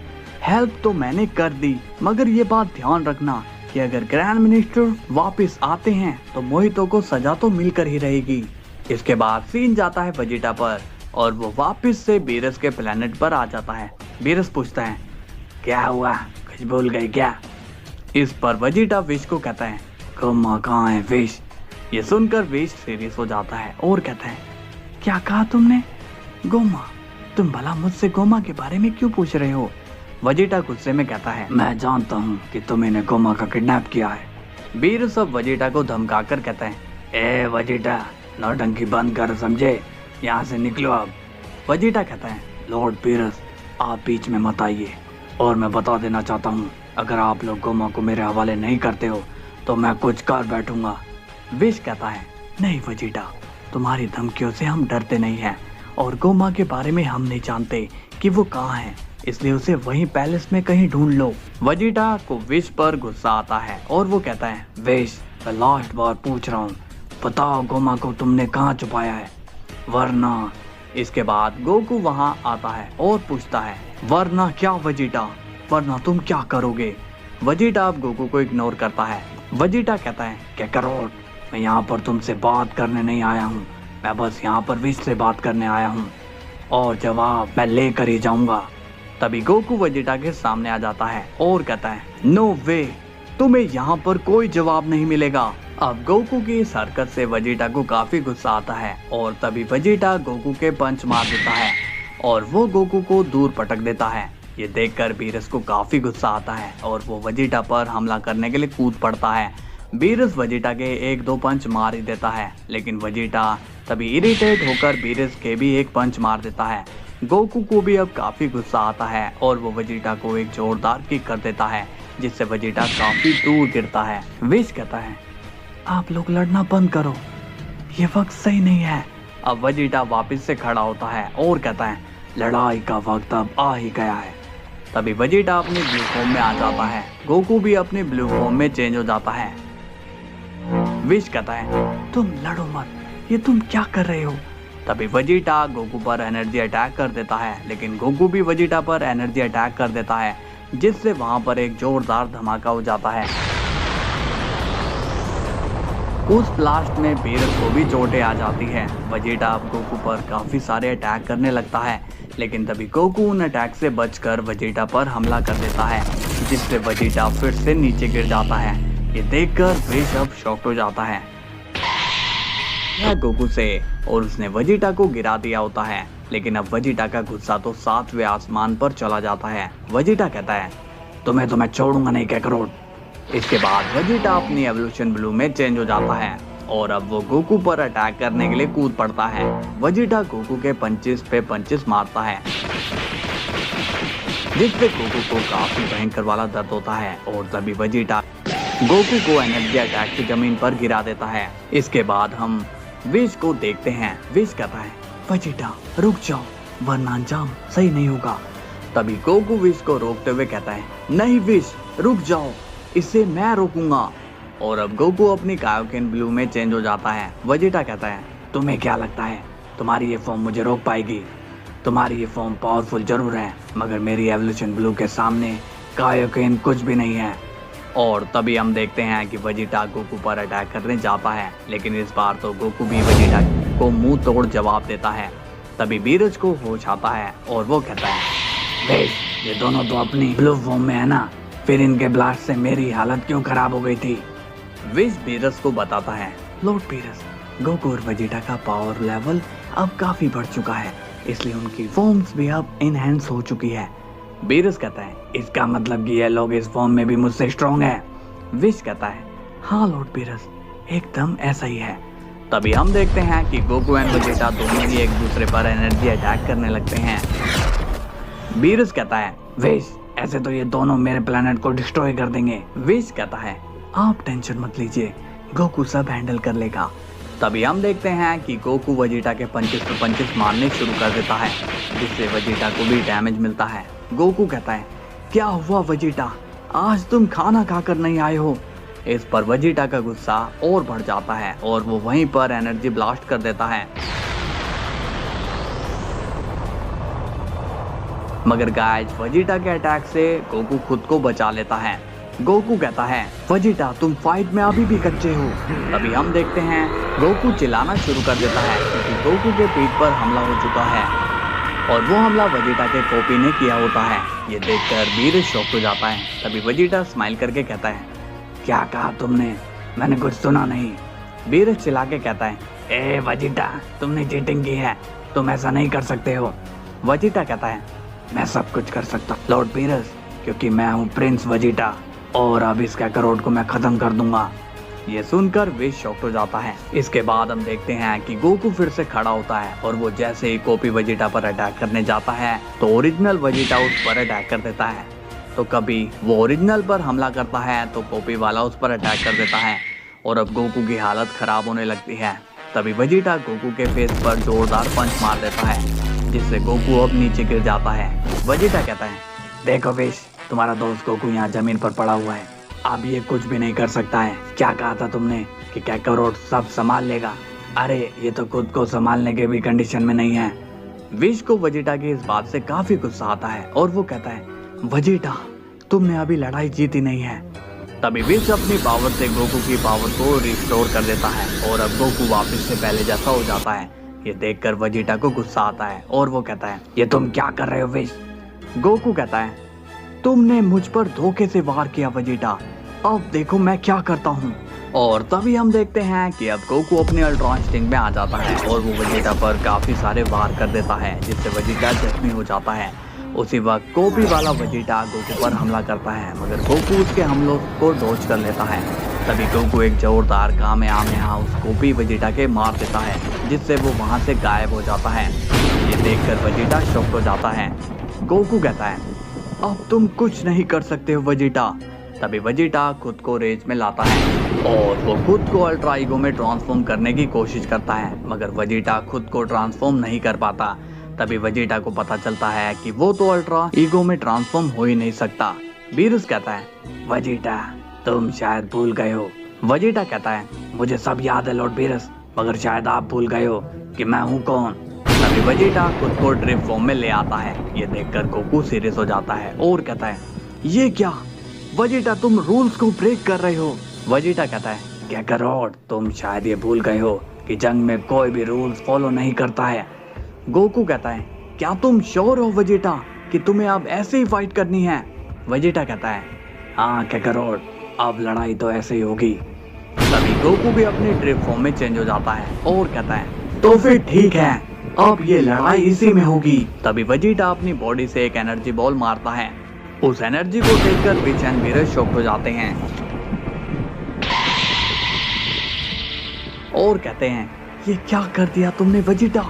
हेल्प तो मैंने कर दी, मगर ये बात ध्यान रखना कि अगर ग्रैंड मिनिस्टर वापस आते हैं तो मोहितो को सजा तो मिलकर ही रहेगी। इसके बाद सीन जाता है वेजिटा पर और वो वापस से बीरस के प्लेनेट पर आ जाता है। बीरस पूछता है, क्या हुआ, कुछ भूल गए क्या। इस पर वेजिटा विश को कहता है, गोमा कहाँ है विश। ये सुनकर विश सीरियस हो जाता है और कहता है, क्या कहा तुमने, गोमा, तुम भला मुझसे गोमा के बारे में क्यों पूछ रहे हो। वेजिटा गुस्से में कहता है, मैं जानता हूँ कि तुमने गोमा का किडनैप किया है। बीरस अब वेजिटा को धमका कर कहता है, ए वेजिटा, नौटंकी बंद कर, समझे, यहाँ से निकलो अब। वेजिटा कहता है, लॉर्ड बीरस आप बीच में मत आइए, और मैं बता देना चाहता हूँ अगर आप लोग गोमा को मेरे हवाले नहीं करते हो तो मैं कुछ कर बैठूंगा। विश कहता है, नहीं वेजिटा, तुम्हारी धमकियों से हम डरते नहीं हैं, और गोमा के बारे में हम नहीं जानते कि वो कहाँ है, इसलिए उसे वहीं पैलेस में कहीं ढूंढ लो। वेजिटा को विश पर गुस्सा आता है और वो कहता है, विश मैं लास्ट बार पूछ रहा हूँ, बताओ गोमा को तुमने कहाँ छुपाया है, वरना। इसके बाद गोकू वहाँ आता है और पूछता है, वरना क्या वेजिटा, वरना तुम क्या करोगे। वेजिटा अब गोकू को इग्नोर करता है। वेजिटा कहता है, क्या करो, मैं यहाँ पर तुमसे बात करने नहीं आया हूँ, मैं बस यहाँ पर विश से बात करने आया हूँ, और जवाब मैं लेकर ही जाऊंगा। तभी गोकू वेजिटा के सामने आ जाता है और कहता है, नो वे, तुम्हें यहाँ पर कोई जवाब नहीं मिलेगा। अब गोकू की इस हरकत से वेजिटा को काफी गुस्सा आता है और तभी वेजिटा गोकू के पंच मार देता है और वो गोकू को दूर पटक देता है। ये देखकर बीरस को काफी गुस्सा आता है और वो वेजिटा पर हमला करने के लिए कूद पड़ता है। बीरस वेजिटा के 1-2 पंच मार ही देता है, लेकिन वेजिटा तभी इरिटेट होकर बीरस के भी एक पंच मार देता है। गोकू को भी अब काफी गुस्सा आता है और वो वेजिटा को एक जोरदार किक कर देता है, जिससे वेजिटा काफी दूर गिरता है। विश कहता है, आप लोग लड़ना बंद करो, ये वक्त सही नहीं है। अब वेजिटा वापस से खड़ा होता है और कहता है, लड़ाई का वक्त अब आ ही गया है। तभी वेजिटा अपने ब्लू फॉर्म में आ जाता है। गोकू भी अपने ब्लू फॉर्म में चेंज हो जाता है। विश कहता है, तुम लड़ो मत, ये तुम क्या कर रहे हो। तभी वेजिटा गोकू पर एनर्जी अटैक कर देता है, लेकिन गोकू भी वेजिटा पर एनर्जी अटैक कर देता है, जिससे वहां पर एक जोरदार धमाका हो जाता है। उस ब्लास्ट में बीरस को भी चोटें आ जाती है। वेजिटा अब गोकू पर काफी सारे अटैक करने लगता है, लेकिन तभी गोकू उन अटैक से बचकर वेजिटा पर हमला कर देता है, जिससे वेजिटा फिर से नीचे गिर जाता है। ये देखकर विश अब शॉक्ड हो जाता है गोकू से और उसने वेजिटा को गिरा दिया होता है, लेकिन अब वेजिटा का गुस्सा तो 7वें आसमान पर चला जाता है। वेजिटा कहता है, तुम्हें तो मैं छोड़ूंगा नहीं कैकरोट। इसके बाद वेजिटा अपनी एवोल्यूशन ब्लू में चेंज हो जाता है और अब वो गोकू पर अटैक करने के लिए कूद पड़ता है। वेजिटा गोकू के पंचेस पे पंचेस मारता है, जिससे गोकू को काफी भयंकर वाला दर्द होता है और तभी वेजिटा गोकू को एनर्जी अटैक से जमीन पर गिरा देता है। इसके बाद हम विश को देखते हैं। विश कहता है, वेजिटा रुक जाओ, वरना अंजाम सही नहीं होगा। तभी गोकू विश को रोकते हुए कहता है, नहीं विश रुक जाओ, इसे मैं रोकूंगा। और अब गोकू अपनी कायोकेन ब्लू में चेंज हो जाता है। वेजिटा कहता है, तुम्हें क्या लगता है तुम्हारी ये फॉर्म मुझे रोक पाएगी? तुम्हारी ये फॉर्म पावरफुल जरूर है, मगर मेरी एवोल्यूशन ब्लू के सामने कायोकेन कुछ भी नहीं है। और तभी हम देखते हैं कि वेजिटा गोकू पर अटैक करने जाता है, लेकिन इस बार तो गोकू भी वेजिटा को मुंह तोड़ जवाब देता है। तभी बीरज को होश आता है और वो कहता है, बेश, ये दोनों तो अपनी ब्लू फॉर्म में है ना, फिर इनके ब्लास्ट से मेरी हालत क्यों खराब हो गई थी। विश बीरज को बताता है, लॉर्ड बीरज, गोकू और वेजिटा का पावर लेवल अब काफी बढ़ चुका है, इसलिए उनकी फॉर्म्स भी अब इनहेंस हो चुकी है। बीरस कहता है इसका मतलब कि ये लोग इस फॉर्म में भी मुझसे स्ट्रॉन्ग है। विश कहता है हाँ लॉर्ड बीरस, एकदम ऐसा ही है। तभी हम देखते हैं कि गोकू एंड वेजिटा दोनों ही एक दूसरे पर एनर्जी अटैक करने लगते हैं। बीरस कहता है विश, ऐसे तो ये दोनों मेरे प्लेनेट को डिस्ट्रॉय कर देंगे। विश कहता है आप टेंशन मत लीजिए, गोकू सब हैंडल कर लेगा। तभी हम देखते हैं कि गोकू वेजिटा के पंचेस मारने शुरू कर देता है, जिससे वेजिटा को भी डैमेज मिलता है। गोकू कहता है क्या हुआ वेजिटा, आज तुम खाना खाकर नहीं आए हो। इस पर वेजिटा का गुस्सा और बढ़ जाता है और वो वहीं पर एनर्जी ब्लास्ट कर देता है। मगर गाइस वेजिटा के अटैक से गोकू खुद को बचा लेता है। गोकू कहता है वेजिटा तुम फाइट में अभी भी कच्चे हो। तभी हम देखते हैं गोकू चिल्लाना शुरू कर देता है क्योंकि गोकू के पीठ पर हमला हो चुका है और वो हमला वेजिटा के कॉपी ने किया होता है। ये देखकर बीरस शॉक हो जाता है। तभी वेजिटा स्माइल करके कहता है क्या कहा तुमने, मैंने कुछ सुना नहीं। बीरस चिल्ला के कहता है ए वेजिटा, तुमने चीटिंग की है, तुम ऐसा नहीं कर सकते हो। वेजिटा कहता है मैं सब कुछ कर सकता हूँ लॉर्ड बीरस, क्योंकि मैं हूँ प्रिंस वेजिटा और अब इस कैकरोट को मैं खत्म कर दूंगा। ये सुनकर विश शॉक हो जाता है। इसके बाद हम देखते हैं कि गोकू फिर से खड़ा होता है और वो जैसे ही कॉपी वेजिटा पर अटैक करने जाता है तो ओरिजिनल वेजिटा उस पर अटैक कर देता है। तो कभी वो ओरिजिनल पर हमला करता है तो कॉपी वाला उस पर अटैक कर देता है और अब गोकू की हालत खराब होने लगती है। तभी वेजिटा गोकू के फेस पर जोरदार पंच मार देता है, जिससे गोकू अब नीचे गिर जाता है। वेजिटा कहता है देखो विश, तुम्हारा दोस्त गोकू यहाँ जमीन पर पड़ा हुआ है, अब ये कुछ भी नहीं कर सकता है। क्या कहा था तुमने कि कैकरोट सब संभाल लेगा, अरे ये तो खुद को संभालने के भी कंडीशन में नहीं है। विश को वेजिटा की इस बात से काफी गुस्सा आता है और वो कहता है वेजिटा तुमने अभी लड़ाई जीती नहीं है। तभी विश अपनी पावर से गोकू की पावर को रिस्टोर कर देता है और अब गोकू वापस से पहले जैसा हो जाता है। ये देखकर वेजिटा को गुस्सा आता है और वो कहता है ये तुम क्या कर रहे हो विश। गोकू कहता है तुमने मुझ पर धोखे से वार किया वेजिटा, अब देखो मैं क्या करता हूँ। और तभी हम देखते हैं कि अब गोकू अपने अल्ट्रा इंस्टिंक्ट में आ जाता है और वो वेजिटा पर काफी सारे वार कर देता है, जिससे वेजिटा जख्मी हो जाता है। उसी वक्त कॉपी वाला वेजिटा गोकू पर हमला करता है, मगर गोकू उसके हमलों को डॉज कर लेता है। तभी गोकू एक जोरदार कामयाब उस कॉपी वेजिटा के मार देता है, जिससे वो वहां से गायब हो जाता है। ये देखकर वेजिटा शॉक हो जाता है। गोकू कहता है अब तुम कुछ नहीं कर सकते हो वेजिटा। तभी वेजिटा खुद को रेज में लाता है और वो खुद को अल्ट्रा ईगो में ट्रांसफॉर्म करने की कोशिश करता है, मगर वेजिटा खुद को ट्रांसफॉर्म नहीं कर पाता। तभी वेजिटा को पता चलता है कि वो तो अल्ट्रा ईगो में ट्रांसफॉर्म हो ही नहीं सकता। बीरस कहता है वेजिटा तुम शायद भूल गए हो। वेजिटा कहता है मुझे सब याद है लॉर्ड बीरस, मगर शायद आप भूल गए हो कि मैं हूँ कौन। तभी वेजिटा खुद को ड्रिप फॉर्म में ले आता है। ये देखकर गोकू सीरियस हो जाता है और कहता है ये क्या वेजिटा, तुम रूल्स को ब्रेक कर रहे हो। वेजिटा कहता है कैकरोट तुम शायद ये भूल गए हो कि जंग में कोई भी रूल्स फॉलो नहीं करता है। गोकू कहता है क्या तुम श्योर हो वेजिटा कि तुम्हें अब ऐसे ही फाइट करनी है। वेजिटा कहता है हाँ कैकरोट, अब लड़ाई तो ऐसे ही होगी। तभी गोकू भी अपने ड्रिप फॉर्म में चेंज हो जाता है और कहता है तो फिर ठीक है, अब ये लड़ाई इसी में होगी। तभी वेजिटा अपनी बॉडी से एक एनर्जी बॉल मारता है। उस एनर्जी को देखकर विश एंड बीरस शॉक हो जाते हैं और कहते हैं ये क्या कर दिया तुमने वेजिटा।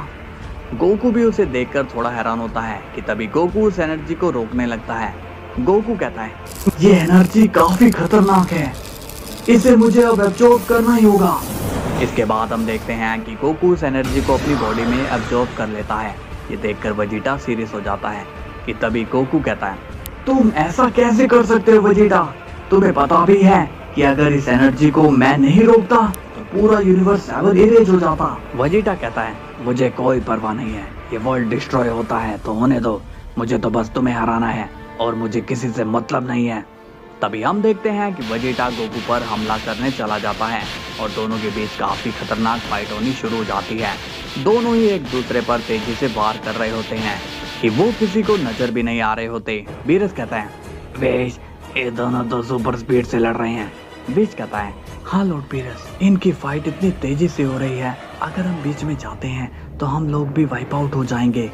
गोकू भी उसे देखकर थोड़ा हैरान होता है कि तभी गोकू उस एनर्जी को रोकने लगता है। गोकू कहता है ये एनर्जी काफी खतरनाक है, इसे मुझे अब एब्जॉर्ब करना ही होगा। इसके बाद हम देखते हैं कि गोकू उस एनर्जी को अपनी बॉडी में एब्जॉर्ब कर लेता है। ये देखकर वेजिटा सीरियस हो जाता है कि तभी गोकू कहता है तुम ऐसा कैसे कर सकते हो वेजिटा, तुम्हें पता भी है कि अगर इस एनर्जी को मैं नहीं रोकता तो पूरा यूनिवर्स इरेज हो जाता। वेजिटा कहता है मुझे कोई परवाह नहीं है, ये वर्ल्ड डिस्ट्रॉय होता है तो होने दो, मुझे तो बस तुम्हें हराना है और मुझे किसी से मतलब नहीं है। तभी हम देखते हैं कि वेजिटा गोकू पर हमला करने चला जाता है और दोनों के बीच काफी खतरनाक फाइट होनी शुरू हो जाती है। दोनों ही एक दूसरे पर तेजी से वार कर रहे होते हैं कि वो किसी को नजर भी नहीं आ रहे होते। बीरस कहता है विश ये दोनों तो सुपर स्पीड से लड़ रहे हैं। विश कहता है हाँ लॉर्ड बीरस, इनकी फाइट इतनी तेजी से हो रही है, अगर हम बीच में जाते हैं तो हम लोग भी वाइप आउट हो जाएंगे।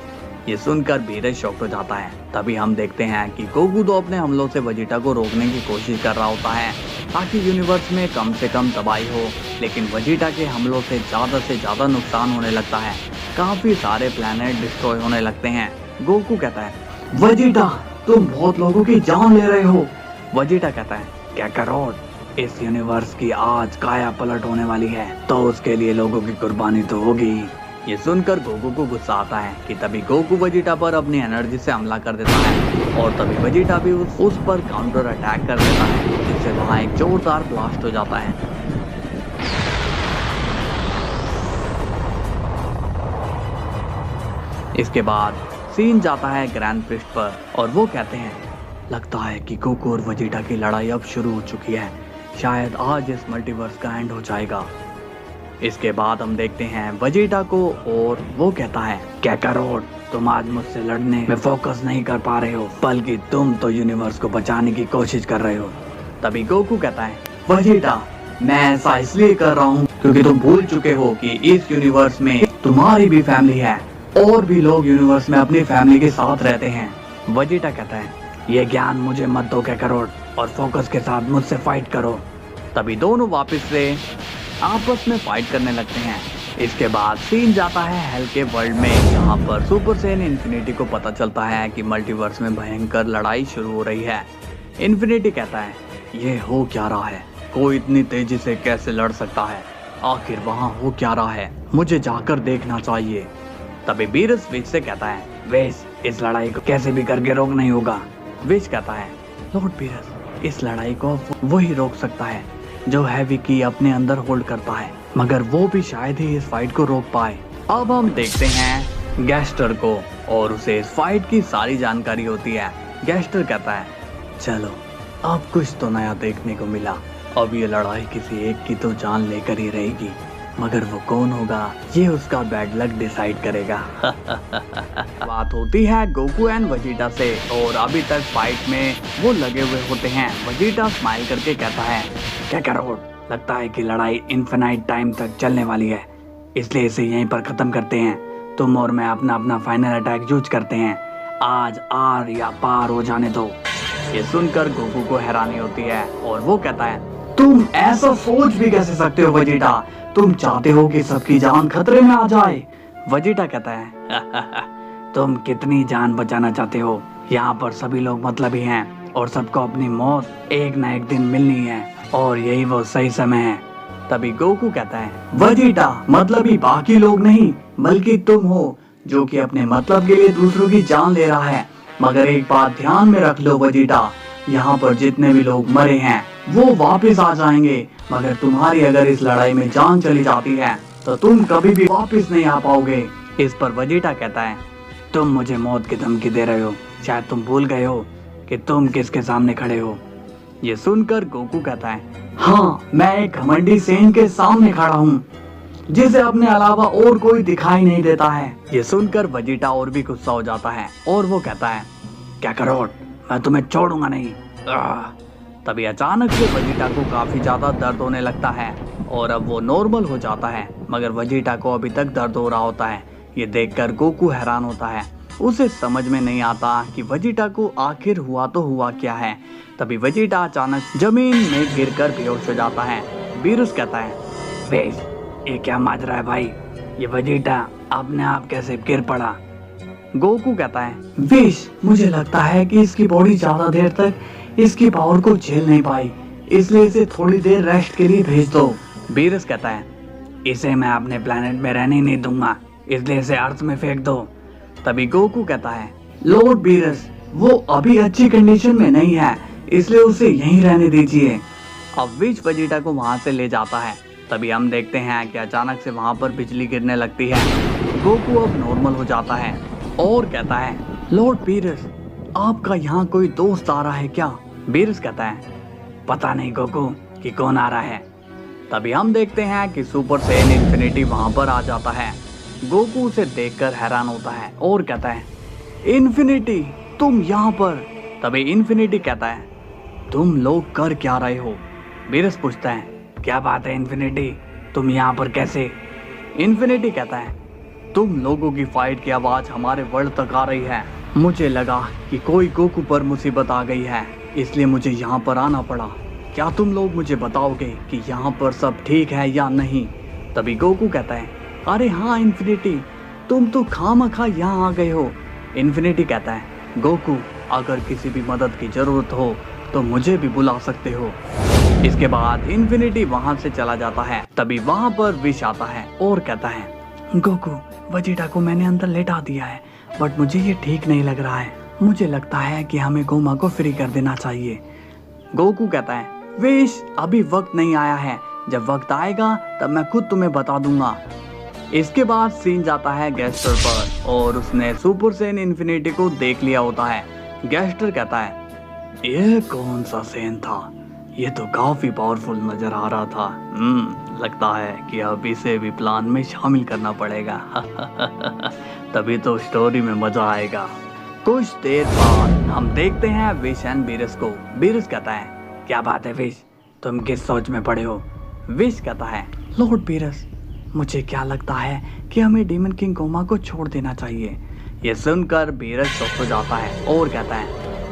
ये सुनकर बीरस शॉक हो जाता है। तभी हम देखते हैं कि गोकू तो अपने हमलों से वेजिटा को रोकने की कोशिश कर रहा होता है ताकि यूनिवर्स में कम से कम तबाही हो, लेकिन वेजिटा के हमलों से ज्यादा नुकसान होने लगता है। काफी सारे प्लैनेट डिस्ट्रॉय होने लगते हैं। गोकू कहता है, वेजिटा तुम बहुत लोगों की जान ले रहे हो। वेजिटा कहता है, काकारोट इस यूनिवर्स की आज काया पलट होने वाली है, तो उसके लिए लोगों की कुर्बानी तो होगी। ये सुनकर गोकू को गुस्सा आता है कि तभी गोकू वेजिटा पर अपनी एनर्जी से हमला कर देता है और तभी वेजिटा भी उस पर काउंटर अटैक कर देता है, जिससे वहाँ एक जोरदार ब्लास्ट हो जाता है। इसके बाद सीन जाता है ग्रैंड प्रिस्ट पर और वो कहते हैं, लगता है कि गोकू और वेजिटा की लड़ाई अब शुरू हो चुकी है, शायद आज इस मल्टीवर्स का एंड हो जाएगा। इसके बाद हम देखते हैं वेजिटा को और वो कहता है, काकारोट तुम आज मुझसे लड़ने में फोकस नहीं कर पा रहे हो, बल्कि तुम तो यूनिवर्स को बचाने की कोशिश कर रहे हो। तभी गोकू कहता है, वेजिटा मैं ऐसा इसलिए कर रहा हूँ क्योंकि तुम भूल चुके हो कि इस यूनिवर्स में तुम्हारी भी फैमिली है और भी लोग यूनिवर्स में अपनी फैमिली के साथ रहते हैं। वेजिटा कहता है, ये ज्ञान मुझे मत दो काकारोट, और फोकस के साथ मुझसे फाइट करो। तभी दोनों वापस से आपस में फाइट करने लगते हैं। इसके बाद सीन जाता है हेल के वर्ल्ड में, जहाँ पर सुपर सैयन इन्फिनिटी को पता चलता है कि मल्टीवर्स में भयंकर लड़ाई शुरू हो रही है। इन्फिनिटी कहता है, ये हो क्या रहा है, कोई इतनी तेजी से कैसे लड़ सकता है, आखिर वहाँ हो क्या रहा है, मुझे जाकर देखना चाहिए। तभी बीरस विश से कहता है, विश इस लड़ाई को कैसे भी करके रोकना ही होगा। विश कहता है, लॉर्ड बीरस इस लड़ाई को वही रोक सकता है जो हैवी की अपने अंदर होल्ड करता है, मगर वो भी शायद ही इस फाइट को रोक पाए। अब हम देखते हैं गैस्टर को और उसे इस फाइट की सारी जानकारी होती है। गैस्टर कहता है, चलो अब कुछ तो नया देखने को मिला, अब ये लड़ाई किसी एक की तो जान लेकर ही रहेगी, मगर वो कौन होगा ये उसका बैड लक डिसाइड करेगा। बात होती है गोकू एंड वेजिटा से और अभी तक फाइट में वो लगे हुए होते हैं। वेजिटा स्माइल करके कहता है, काकारोट लगता है कि लड़ाई इनफिनाइट टाइम तक चलने वाली है, इसलिए इसे यहीं पर खत्म करते हैं। तुम और मैं अपना अपना फाइनल अटैक यूज करते हैं, आज आर या पार हो जाने दो। ये सुनकर गोकू को हैरानी होती है और वो कहता है, तुम ऐसा सोच भी कैसे सकते हो वेजिटा, तुम चाहते हो कि सबकी जान खतरे में आ जाए। वेजिटा कहता है, तुम कितनी जान बचाना चाहते हो, यहाँ पर सभी लोग मतलबी हैं और सबको अपनी मौत एक न एक दिन मिलनी है और यही वो सही समय है। तभी गोकू कहता है, वेजिटा मतलबी बाकी लोग नहीं बल्कि तुम हो जो कि अपने मतलब के लिए दूसरों की जान ले रहा है, मगर एक बात ध्यान में रख लो वेजिटा, यहाँ पर जितने भी लोग मरे हैं वो वापस आ जाएंगे, मगर तुम्हारी अगर इस लड़ाई में जान चली जाती है तो तुम कभी भी वापस नहीं आ पाओगे। इस पर वेजिटा कहता है, तुम मुझे मौत की धमकी दे रहे हो, शायद तुम भूल गए हो कि तुम किसके सामने खड़े हो। ये सुनकर गोकू कहता है, हाँ मैं एक घमंडी सेन के सामने खड़ा हूँ जिसे अपने अलावा और कोई दिखाई नहीं देता है। ये सुनकर वेजिटा और भी गुस्सा हो जाता है और वो कहता है, काकारोट मैं तुम्हें छोड़ूंगा नहीं। तभी अचानक से वेजिटा को काफी ज्यादा दर्द होने लगता है और अब वो नॉर्मल हो जाता है, मगर वेजिटा को अभी तक दर्द हो रहा होता है। ये देखकर गोकू हैरान होता है, उसे समझ में नहीं आता कि वेजिटा को आखिर हुआ तो हुआ क्या है। तभी वेजिटा अचानक जमीन में गिरकर बेहोश हो जाता है। बीरुस कहता है, वेज ये क्या माजरा है भाई, ये वेजिटा अपने आप कैसे गिर पड़ा। गोकू कहता है, विश मुझे लगता है कि इसकी बॉडी ज्यादा देर तक इसकी पावर को झेल नहीं पाई, इसलिए इसे थोड़ी देर रेस्ट के लिए भेज दो। बीरस कहता है, इसे मैं अपने प्लेनेट में रहने नहीं दूंगा, इसलिए इसे अर्थ में फेंक दो। तभी गोकू कहता है, लॉर्ड बीरस वो अभी अच्छी कंडीशन में नहीं है, इसलिए उसे यहीं रहने दीजिए। अब विश वेजिटा को वहां से ले जाता है। तभी हम देखते हैं कि अचानक से वहां पर बिजली गिरने लगती है। गोकू अब नॉर्मल हो जाता है और कहता है, लॉर्ड बीरस आपका यहाँ कोई दोस्त आ रहा है क्या। बीरस कहता है, पता नहीं गोकू कि कौन आ रहा है। तभी हम देखते हैं कि सुपर सैयन इन्फिनिटी वहां पर आ जाता है। गोकू उसे देखकर हैरान होता है और कहता है, इन्फिनिटी तुम यहाँ पर। तभी इन्फिनिटी कहता है, तुम लोग कर क्या रहे हो। बीरस पूछता है, क्या बात है इन्फिनिटी, तुम यहाँ पर कैसे। इन्फिनिटी कहता है, तुम लोगों की फाइट की आवाज हमारे वर्ल्ड तक आ रही है। मुझे लगा कि कोई गोकू पर मुसीबत आ गई है, इसलिए मुझे यहाँ पर आना पड़ा। क्या तुम लोग मुझे बताओगे कि यहाँ पर सब ठीक है या नहीं? तभी गोकू कहता है, अरे हाँ इन्फिनिटी, तुम तो खामखा यहाँ आ गए हो। इन्फिनिटी कहता है, गोकू अगर किसी भी मदद की जरूरत हो तो मुझे भी बुला सकते हो। इसके बाद इन्फिनिटी वहां से चला जाता है। तभी वहां पर विश आता है और कहता है, गोकू वेजिटा को मैंने अंदर लेटा दिया है, बट मुझे ये ठीक नहीं लग रहा है। मुझे लगता है कि हमें गोमा को फ्री कर देना चाहिए। गोकू कहता है, विश अभी वक्त नहीं आया है, जब वक्त आएगा तब मैं खुद तुम्हें बता दूंगा। इसके बाद सीन जाता है गैस्टर पर और उसने सुपर सेन इन्फिनिटी को देख लिया होता है। गैस्टर कहता है, यह कौन सा सेन था? ये तो काफी पावरफुल नजर आ रहा था। लगता है कि अब इसे भी प्लान में शामिल करना पड़ेगा। तभी तो स्टोरी में मजा आएगा। कुछ देर बाद हम देखते हैं विश एंड बीरस को। बीरस कहता है, क्या बात है विश, तुम किस सोच में पड़े हो? विश कहता है, लॉर्ड बीरस, मुझे क्या लगता है कि हमें डीमन किंग गोमा को छोड़ देना चाहिए। ये सुनकर बीरस चुप हो जाता है और कहता है,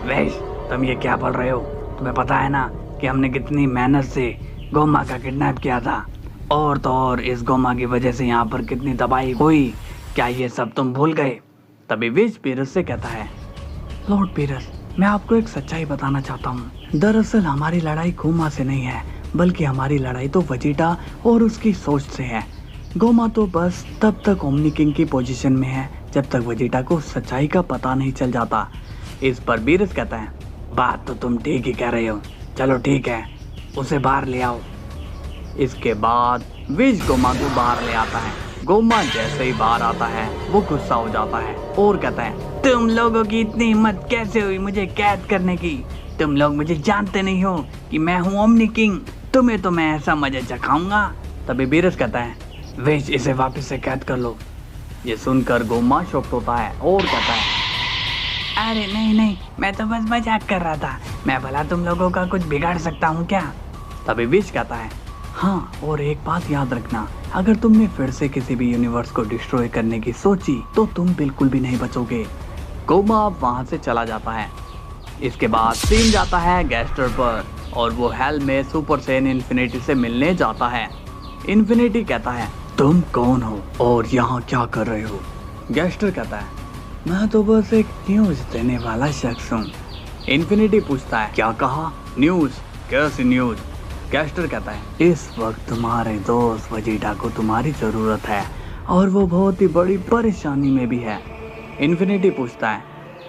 विश तुम ये क्या बोल रहे हो? तुम्हें पता है ना कि हमने कितनी मेहनत से गोमा का किडनैप किया था, और तो और इस गोमा की वजह से यहाँ पर कितनी तबाही हुई। क्या ये सब तुम भूल गए? तभी विश बीरस से कहता है, लॉर्ड बीरस, मैं आपको एक सच्चाई बताना चाहता हूँ। दरअसल हमारी लड़ाई गोमा से नहीं है, बल्कि हमारी लड़ाई तो वेजिटा और उसकी सोच से है। गोमा तो बस तब तक ओमनी किंग की पोजीशन में है जब तक वेजिटा को सच्चाई का पता नहीं चल जाता। इस पर बीरस कहता है, बात तो तुम ठीक ही कह रहे हो, चलो ठीक है, उसे बाहर ले आओ। इसके बाद विश गोमा को बाहर ले आता है। गोमा जैसे ही बाहर आता है वो गुस्सा हो जाता है और कहता है, तुम लोगों की इतनी हिम्मत कैसे हुई मुझे कैद करने की? तुम लोग मुझे जानते नहीं हो कि मैं हूँ ओमनी किंग, तुम्हें तो मैं ऐसा मजा चखाऊंगा। तभी बीरस कहता है, विश इसे वापस से कैद कर लो। ये सुनकर गोमा शॉक्ड होता है और कहता है, अरे नहीं नहीं, मैं तो बस मजाक कर रहा था, मैं भला तुम लोगों का कुछ बिगाड़ सकता हूँ क्या? तभी विश कहता है, हाँ और एक बात याद रखना, अगर तुमने फिर से किसी भी यूनिवर्स को डिस्ट्रॉय करने की सोची तो तुम बिल्कुल भी नहीं बचोगे। गोमा वहां से चला जाता है। इसके बाद सीन जाता है गैस्टर पर और वो हेल में सुपर सेन इन्फिनिटी से मिलने जाता है। इन्फिनिटी कहता है, तुम कौन हो और यहाँ क्या कर रहे हो? गैस्टर कहता है, मैं तो बस एक न्यूज देने वाला शख्स हूँ। इन्फिनिटी पूछता है, क्या कहा? न्यूज? कैसी न्यूज? गैस्टर कहता है, इस वक्त तुम्हारे दोस्त वेजिटा को तुम्हारी जरूरत है और वो बहुत ही बड़ी परेशानी में भी है। इन्फिनिटी पूछता है,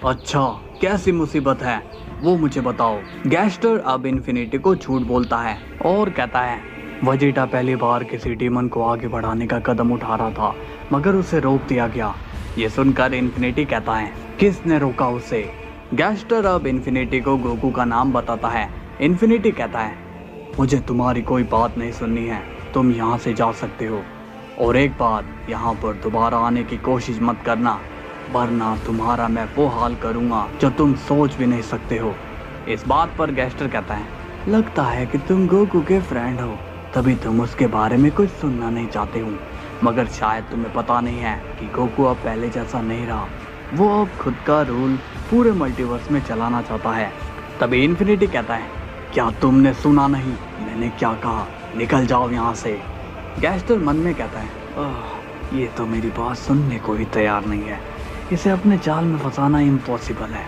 अच्छा कैसी मुसीबत है, वो मुझे बताओ। गैस्टर अब इन्फिनिटी को झूठ बोलता है और कहता है, वेजिटा पहली बार किसी डीमन को आगे बढ़ाने का कदम उठा रहा था मगर उसे रोक दिया गया। ये सुनकर इन्फिनिटी कहता है, किसने रोका उसे? गैस्टर अब इन्फिनिटी को गोकू का नाम बताता है। इन्फिनिटी कहता है, मुझे तुम्हारी कोई बात नहीं सुननी है, तुम यहाँ से जा सकते हो। और एक बात, यहाँ पर दोबारा आने की कोशिश मत करना, वरना तुम्हारा मैं वो हाल करूँगा जो तुम सोच भी नहीं सकते हो। इस बात पर गैस्टर कहता है, लगता है कि तुम गोकू के फ्रेंड हो, तभी तुम उसके बारे में कुछ सुनना नहीं चाहते हो। मगर शायद तुम्हें पता नहीं है कि गोकू अब पहले जैसा नहीं रहा, वो अब खुद का रूल पूरे मल्टीवर्स में चलाना चाहता है। तभी इन्फिनिटी कहता है, क्या तुमने सुना नहीं मैंने क्या कहा? निकल जाओ यहाँ से। गैस्टर मन में कहता है, ये तो मेरी बात सुनने को ही तैयार नहीं है, इसे अपने जाल में फंसाना इम्पॉसिबल है।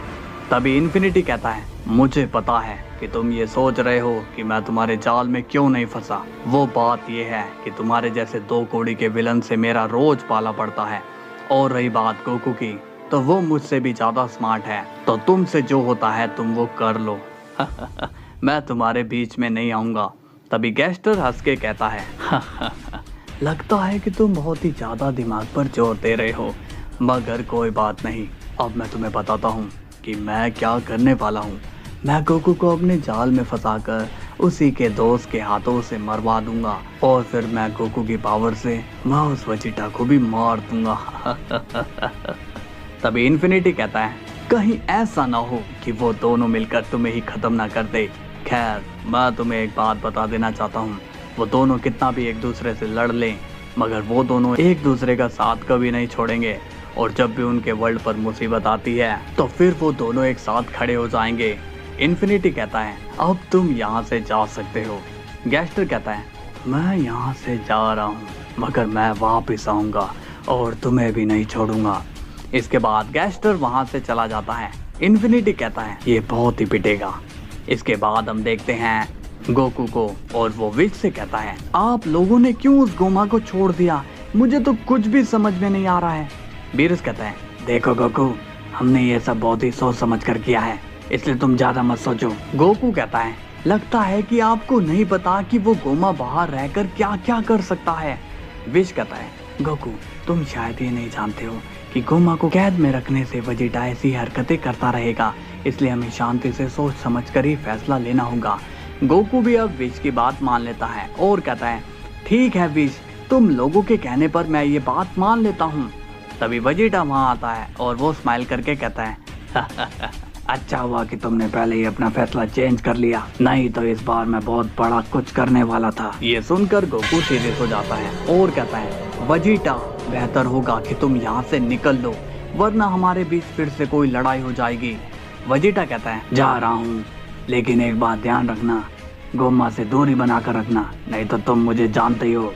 तभी इन्फिनिटी कहता है, मुझे पता है कि तुम ये सोच रहे हो कि मैं तुम्हारे जाल में क्यों नहीं फंसा। वो बात ये है कि तुम्हारे जैसे दो कौड़ी के विलन से मेरा रोज पाला पड़ता है। और रही बात गोकू की, तो वो मुझसे भी ज्यादा स्मार्ट है, तो तुमसे जो होता है तुम वो कर लो। मैं तुम्हारे बीच में नहीं आऊंगा। तभी गैस्टर हंस के कहता है, लगता है कि तुम बहुत ही ज्यादा दिमाग पर जोर दे रहे हो, मगर कोई बात नहीं, अब मैं तुम्हें बताता हूँ कि मैं क्या करने वाला हूँ। मैं गोकू को अपने जाल में फंसाकर उसी के दोस्त के हाथों से मरवा दूंगा और फिर मैं गोकू की पावर से मैं उस वेजिटा को भी मार दूंगा। तभी इन्फिनिटी कहता है, कहीं ऐसा ना हो कि वो दोनों मिलकर तुम्हें ही खत्म ना कर दे। खैर मैं तुम्हें एक बात बता देना चाहता हूँ, वो दोनों कितना भी एक दूसरे से लड़ लें मगर वो दोनों एक दूसरे का साथ कभी नहीं छोड़ेंगे और जब भी उनके वर्ल्ड पर मुसीबत आती है तो फिर वो दोनों एक साथ खड़े हो जाएंगे। इन्फिनिटी कहता है अब तुम यहाँ से जा सकते हो। गैस्टर कहता है मैं यहाँ से जा रहा हूँ मगर मैं वापस आऊँगा और तुम्हें भी नहीं छोड़ूंगा। इसके बाद गैस्टर वहाँ से चला जाता है। इन्फिनिटी कहता है ये बहुत ही पिटेगा। इसके बाद हम देखते हैं गोकू को और वो विच से कहता है आप लोगों ने क्यों उस गोमा को छोड़ दिया, मुझे तो कुछ भी समझ में नहीं आ रहा है। बीरस कहता है देखो गोकू, हमने ये सब बहुत ही सोच समझ कर किया है, इसलिए तुम ज्यादा मत सोचो। गोकू कहता है लगता है कि आपको नहीं पता कि वो गोमा बाहर रहकर क्या क्या कर सकता है। विच कहता है गोकू तुम शायद ये नहीं जानते हो कि गोमा को कैद में रखने से वेजिटा ऐसी हरकतें करता रहेगा, इसलिए हमें शांति से सोच समझ कर ही फैसला लेना होगा। गोकू भी अब विच की बात मान लेता है और कहता है ठीक है विच, तुम लोगों के कहने पर मैं ये बात मान लेता हूँ। तभी वेजिटा वहाँ आता है और वो स्माइल करके कहता है अच्छा हुआ कि तुमने पहले ही अपना फैसला चेंज कर लिया, नहीं तो इस बार मैं बहुत बड़ा कुछ करने वाला था। ये सुनकर गोकू सीरियस हो जाता है और कहता है वेजिटा बेहतर होगा कि तुम यहाँ से निकल लो वरना हमारे बीच फिर से कोई लड़ाई हो जाएगी। वेजिटा कहता है जा रहा हूँ, लेकिन एक बात ध्यान रखना, गोमा से दूरी बनाकर रखना, नहीं तो तुम मुझे जानते ही हो।